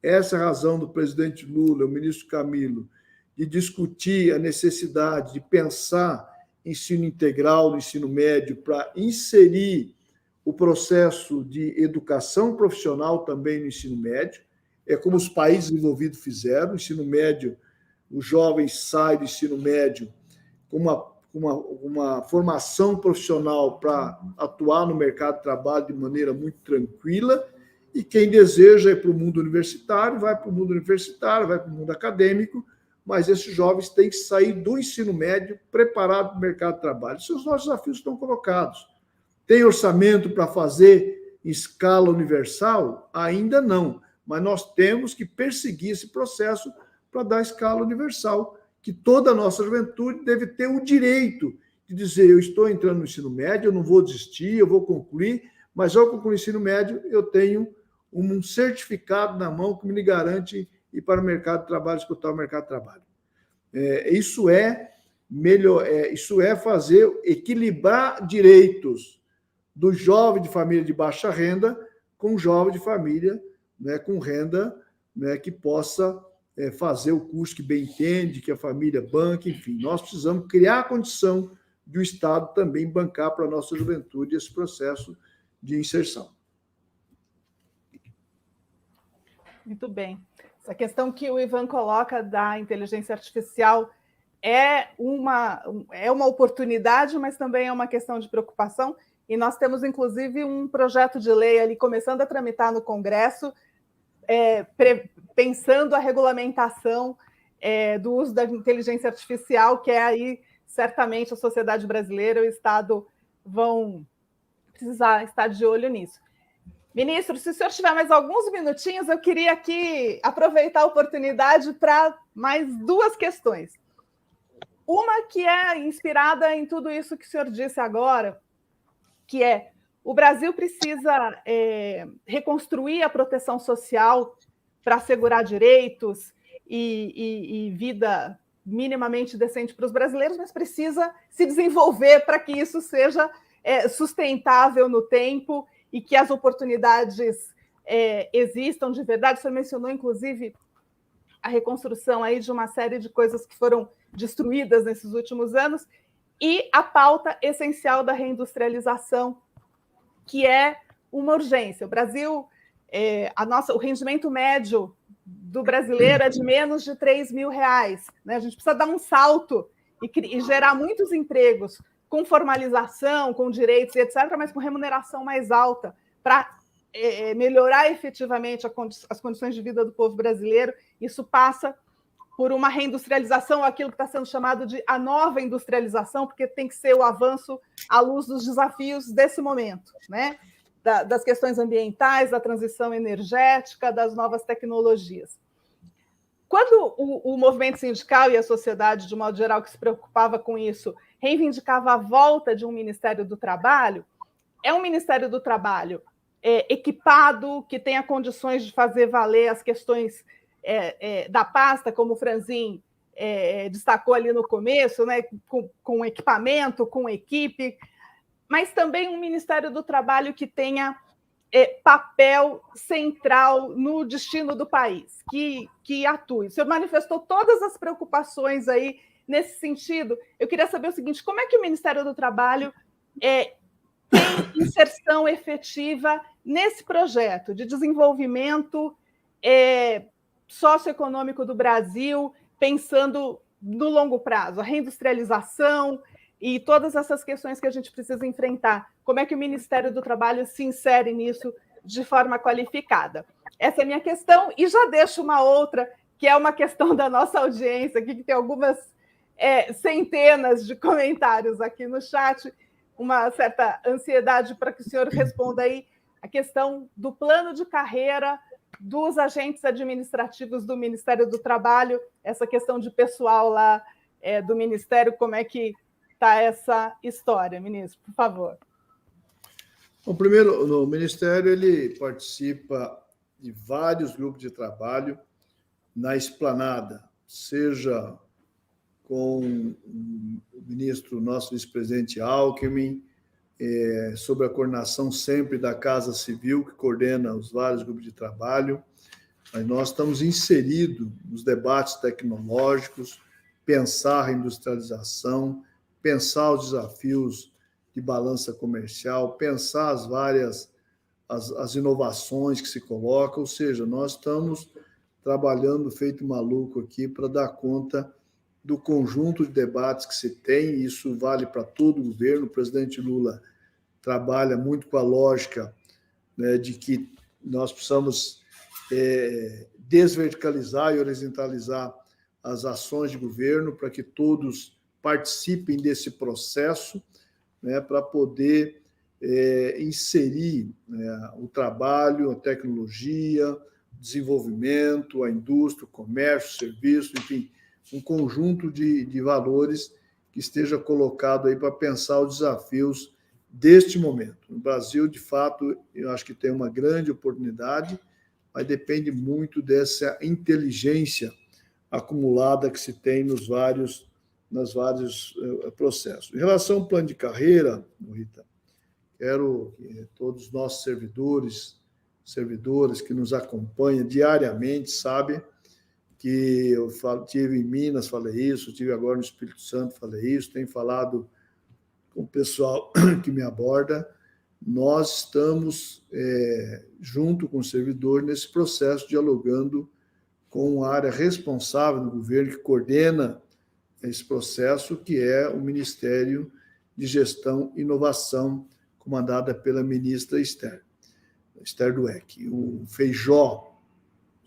Essa é a razão do presidente Lula, o ministro Camilo, de discutir a necessidade de pensar ensino integral no ensino médio para inserir o processo de educação profissional também no ensino médio. É como os países desenvolvidos fizeram. No ensino médio, os jovens saem do ensino médio com uma formação profissional para atuar no mercado de trabalho de maneira muito tranquila, e quem deseja ir para o mundo universitário, vai para o mundo universitário, vai para o mundo acadêmico, mas esses jovens têm que sair do ensino médio preparado para o mercado de trabalho. Esses nossos desafios estão colocados. Tem orçamento para fazer em escala universal? Ainda não, mas nós temos que perseguir esse processo para dar escala universal, que toda a nossa juventude deve ter o direito de dizer: eu estou entrando no ensino médio, eu não vou desistir, eu vou concluir, mas ao concluir o ensino médio eu tenho um certificado na mão que me garante ir para o mercado de trabalho, disputar o mercado de trabalho. Isso é equilibrar direitos do jovem de família de baixa renda com o jovem de família, né, com renda, né, que possa fazer o curso que bem entende, que a família banque, enfim. Nós precisamos criar a condição de o Estado também bancar para a nossa juventude esse processo de inserção. Muito bem. Essa questão que o Ivan coloca da inteligência artificial é uma oportunidade, mas também é uma questão de preocupação, e nós temos, inclusive, um projeto de lei ali começando a tramitar no Congresso, pensando a regulamentação do uso da inteligência artificial, que aí, certamente, a sociedade brasileira e o Estado vão precisar estar de olho nisso. Ministro, se o senhor tiver mais alguns minutinhos, eu queria aqui aproveitar a oportunidade para mais duas questões. Uma que é inspirada em tudo isso que o senhor disse agora, que é: o Brasil precisa reconstruir a proteção social para assegurar direitos e vida minimamente decente para os brasileiros, mas precisa se desenvolver para que isso seja sustentável no tempo e que as oportunidades existam de verdade. O senhor mencionou, inclusive, a reconstrução aí de uma série de coisas que foram destruídas nesses últimos anos, e a pauta essencial da reindustrialização, que é uma urgência. O Brasil, o rendimento médio do brasileiro é de menos de R$3.000, né? A gente precisa dar um salto e gerar muitos empregos com formalização, com direitos e etc., mas com remuneração mais alta, para melhorar efetivamente as condições de vida do povo brasileiro. Isso passa por uma reindustrialização, aquilo que está sendo chamado de a nova industrialização, porque tem que ser o avanço à luz dos desafios desse momento, né? Das questões ambientais, da transição energética, das novas tecnologias. Quando o movimento sindical e a sociedade, de modo geral, que se preocupava com isso, reivindicava a volta de um Ministério do Trabalho, é um Ministério do Trabalho equipado, que tenha condições de fazer valer as questões da pasta, como o Franzin destacou ali no começo, né, com equipamento, com equipe, mas também um Ministério do Trabalho que tenha papel central no destino do país, que atue. O senhor manifestou todas as preocupações aí nesse sentido. Eu queria saber o seguinte: como é que o Ministério do Trabalho tem inserção efetiva nesse projeto de desenvolvimento socioeconômico do Brasil, pensando no longo prazo, a reindustrialização e todas essas questões que a gente precisa enfrentar? Como é que o Ministério do Trabalho se insere nisso de forma qualificada? Essa é a minha questão, e já deixo uma outra, que é uma questão da nossa audiência, aqui, que tem algumas centenas de comentários aqui no chat, uma certa ansiedade para que o senhor responda aí a questão do plano de carreira dos agentes administrativos do Ministério do Trabalho, essa questão de pessoal lá do Ministério, como é que está essa história, ministro, por favor. Bom, primeiro, no Ministério, ele participa de vários grupos de trabalho na esplanada, seja com o ministro, nosso vice-presidente Alckmin, sobre a coordenação sempre da Casa Civil, que coordena os vários grupos de trabalho, mas nós estamos inseridos nos debates tecnológicos, pensar a industrialização, pensar os desafios de balança comercial, pensar as várias as inovações que se colocam, ou seja, nós estamos trabalhando feito maluco aqui para dar conta do conjunto de debates que se tem, e isso vale para todo o governo. O presidente Lula trabalha muito com a lógica, né, de que nós precisamos desverticalizar e horizontalizar as ações de governo para que todos participem desse processo, né, para poder inserir, né, o trabalho, a tecnologia, o desenvolvimento, a indústria, o comércio, o serviço, enfim, um conjunto de valores que esteja colocado aí para pensar os desafios deste momento. No Brasil, de fato, eu acho que tem uma grande oportunidade, mas depende muito dessa inteligência acumulada que se tem nos vários processos. Em relação ao plano de carreira, Rita, quero que todos os nossos servidoras que nos acompanham diariamente sabem que eu tive em Minas, falei isso, tive agora no Espírito Santo, falei isso, tenho falado com o pessoal que me aborda. Nós estamos, junto com o servidor, nesse processo, dialogando com a área responsável do governo, que coordena esse processo, que é o Ministério de Gestão e Inovação, comandada pela ministra Esther Dweck. O Feijó,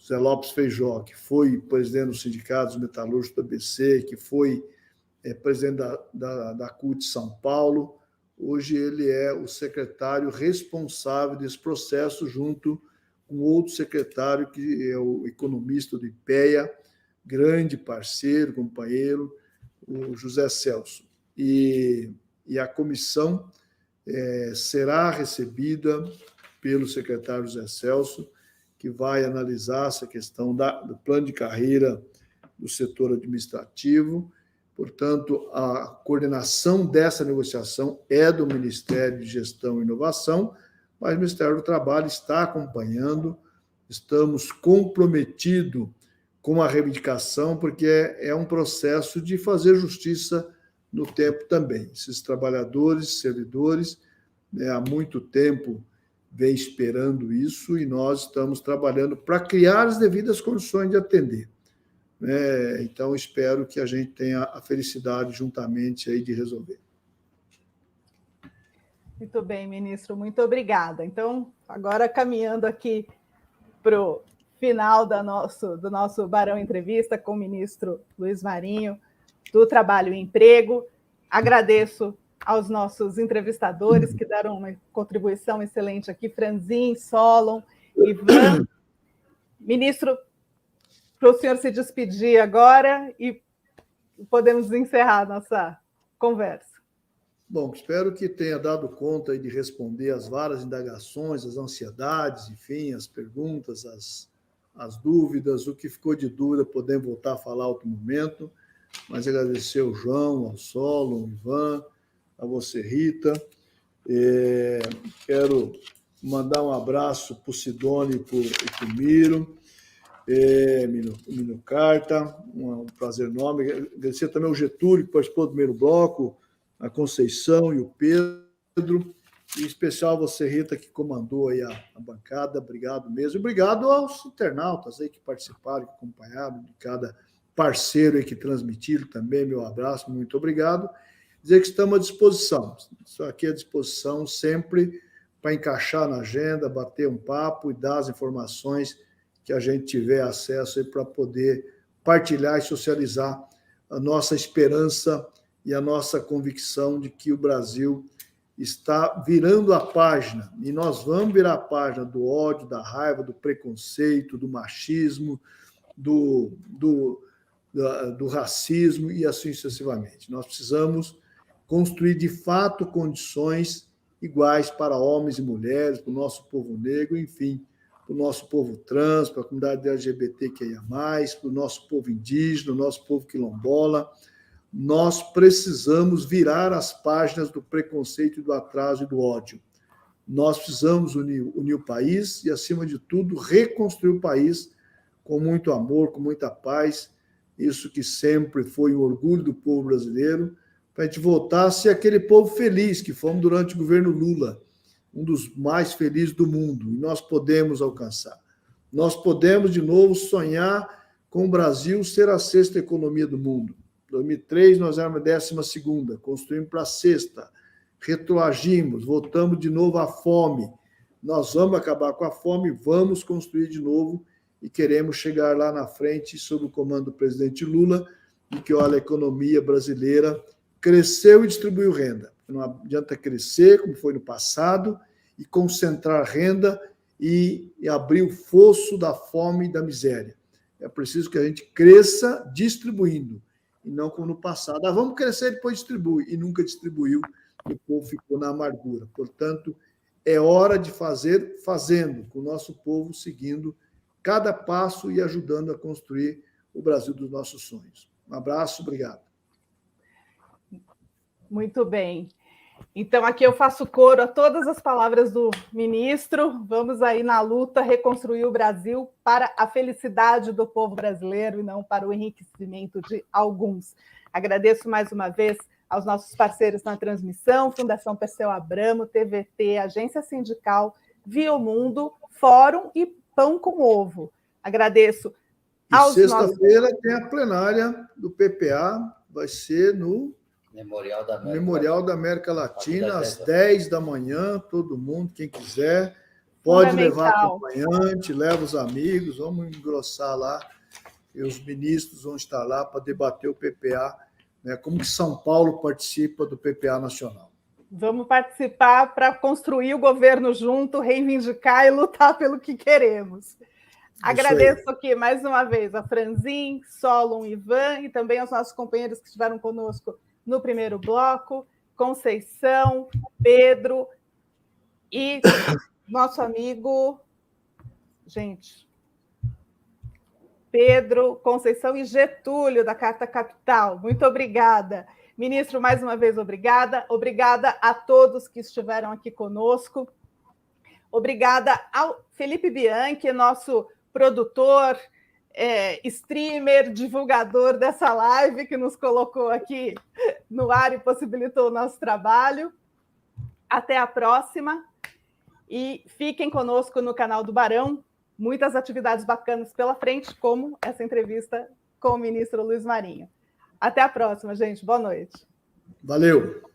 Zé Lopes Feijó, que foi presidente do Sindicato dos Metalúrgicos do ABC, que foi presidente da CUT São Paulo, hoje ele é o secretário responsável desse processo, junto com outro secretário, que é o economista do IPEA, grande parceiro, companheiro, o José Celso. E a comissão será recebida pelo secretário José Celso, que vai analisar essa questão do plano de carreira do setor administrativo. Portanto, a coordenação dessa negociação é do Ministério de Gestão e Inovação, mas o Ministério do Trabalho está acompanhando, estamos comprometidos com a reivindicação, porque é um processo de fazer justiça no tempo também. Esses trabalhadores, servidores, há muito tempo vem esperando isso, e nós estamos trabalhando para criar as devidas condições de atender. Então, espero que a gente tenha a felicidade juntamente aí de resolver. Muito bem, ministro, muito obrigada. Então, agora caminhando aqui para o final do nosso Barão Entrevista com o ministro Luiz Marinho, do Trabalho e Emprego. Agradeço aos nossos entrevistadores que deram uma contribuição excelente aqui, Franzin, Solon, Ivan. Ministro, para o senhor se despedir agora e podemos encerrar a nossa conversa. Bom, espero que tenha dado conta de responder as várias indagações, as ansiedades, enfim, as perguntas, as dúvidas. O que ficou de dúvida, podemos voltar a falar outro momento, mas agradecer ao João, ao Solon, ao Ivan, a você, Rita. Quero mandar um abraço para o Sidônio e para o Miro. Mino Carta, um prazer enorme. Agradecer também ao Getúlio, que participou do primeiro bloco, a Conceição e o Pedro, e em especial você, Rita, que comandou aí a bancada. Obrigado mesmo. Obrigado aos internautas aí que participaram, que acompanharam, de cada parceiro aí que transmitiram também. Meu abraço, muito obrigado. Dizer que estamos à disposição. Isso aqui é à disposição sempre para encaixar na agenda, bater um papo e dar as informações que a gente tiver acesso aí para poder partilhar e socializar a nossa esperança e a nossa convicção de que o Brasil está virando a página, e nós vamos virar a página do ódio, da raiva, do preconceito, do machismo, do racismo e assim sucessivamente. Nós precisamos construir, de fato, condições iguais para homens e mulheres, para o nosso povo negro, enfim, para o nosso povo trans, para a comunidade LGBTQIA+, para o nosso povo indígena, o nosso povo quilombola, Nós precisamos virar as páginas do preconceito, do atraso e do ódio. Nós precisamos unir o país e, acima de tudo, reconstruir o país com muito amor, com muita paz, isso que sempre foi o orgulho do povo brasileiro, para a gente voltar a ser aquele povo feliz que fomos durante o governo Lula, um dos mais felizes do mundo, e nós podemos alcançar. Nós podemos, de novo, sonhar com o Brasil ser a 6ª economia do mundo. Em 2003, nós éramos a 12ª, construímos para a 6ª, retroagimos, voltamos de novo à fome. Nós vamos acabar com a fome, vamos construir de novo e queremos chegar lá na frente, sob o comando do presidente Lula, e que, olha, a economia brasileira cresceu e distribuiu renda. Não adianta crescer, como foi no passado, e concentrar renda e abrir o fosso da fome e da miséria. É preciso que a gente cresça distribuindo, e não como no passado. Vamos crescer e depois distribui, e nunca distribuiu, e o povo ficou na amargura. Portanto, é hora de fazer fazendo, com o nosso povo seguindo cada passo e ajudando a construir o Brasil dos nossos sonhos. Um abraço, obrigado. Muito bem. Então, aqui eu faço coro a todas as palavras do ministro. Vamos aí na luta reconstruir o Brasil para a felicidade do povo brasileiro e não para o enriquecimento de alguns. Agradeço mais uma vez aos nossos parceiros na transmissão, Fundação Perseu Abramo, TVT, Agência Sindical, Viomundo, Fórum e Pão com Ovo. Agradeço aos sexta-feira tem a plenária do PPA, vai ser no Memorial da América Latina, às 10 da manhã, todo mundo, quem quiser, pode levar acompanhante, leva os amigos, vamos engrossar lá, e os ministros vão estar lá para debater o PPA, né, como que São Paulo participa do PPA nacional. Vamos participar para construir o governo junto, reivindicar e lutar pelo que queremos. Agradeço aqui mais uma vez a Franzin, Solon, Ivan e também aos nossos companheiros que estiveram conosco no primeiro bloco, Conceição, Pedro e nosso amigo... Gente... Pedro, Conceição e Getúlio, da Carta Capital. Muito obrigada. Ministro, mais uma vez, obrigada. Obrigada a todos que estiveram aqui conosco. Obrigada ao Felipe Bianchi, nosso produtor, streamer, divulgador dessa live, que nos colocou aqui no ar e possibilitou o nosso trabalho. Até a próxima. E fiquem conosco no canal do Barão. Muitas atividades bacanas pela frente, como essa entrevista com o ministro Luiz Marinho. Até a próxima, gente. Boa noite. Valeu.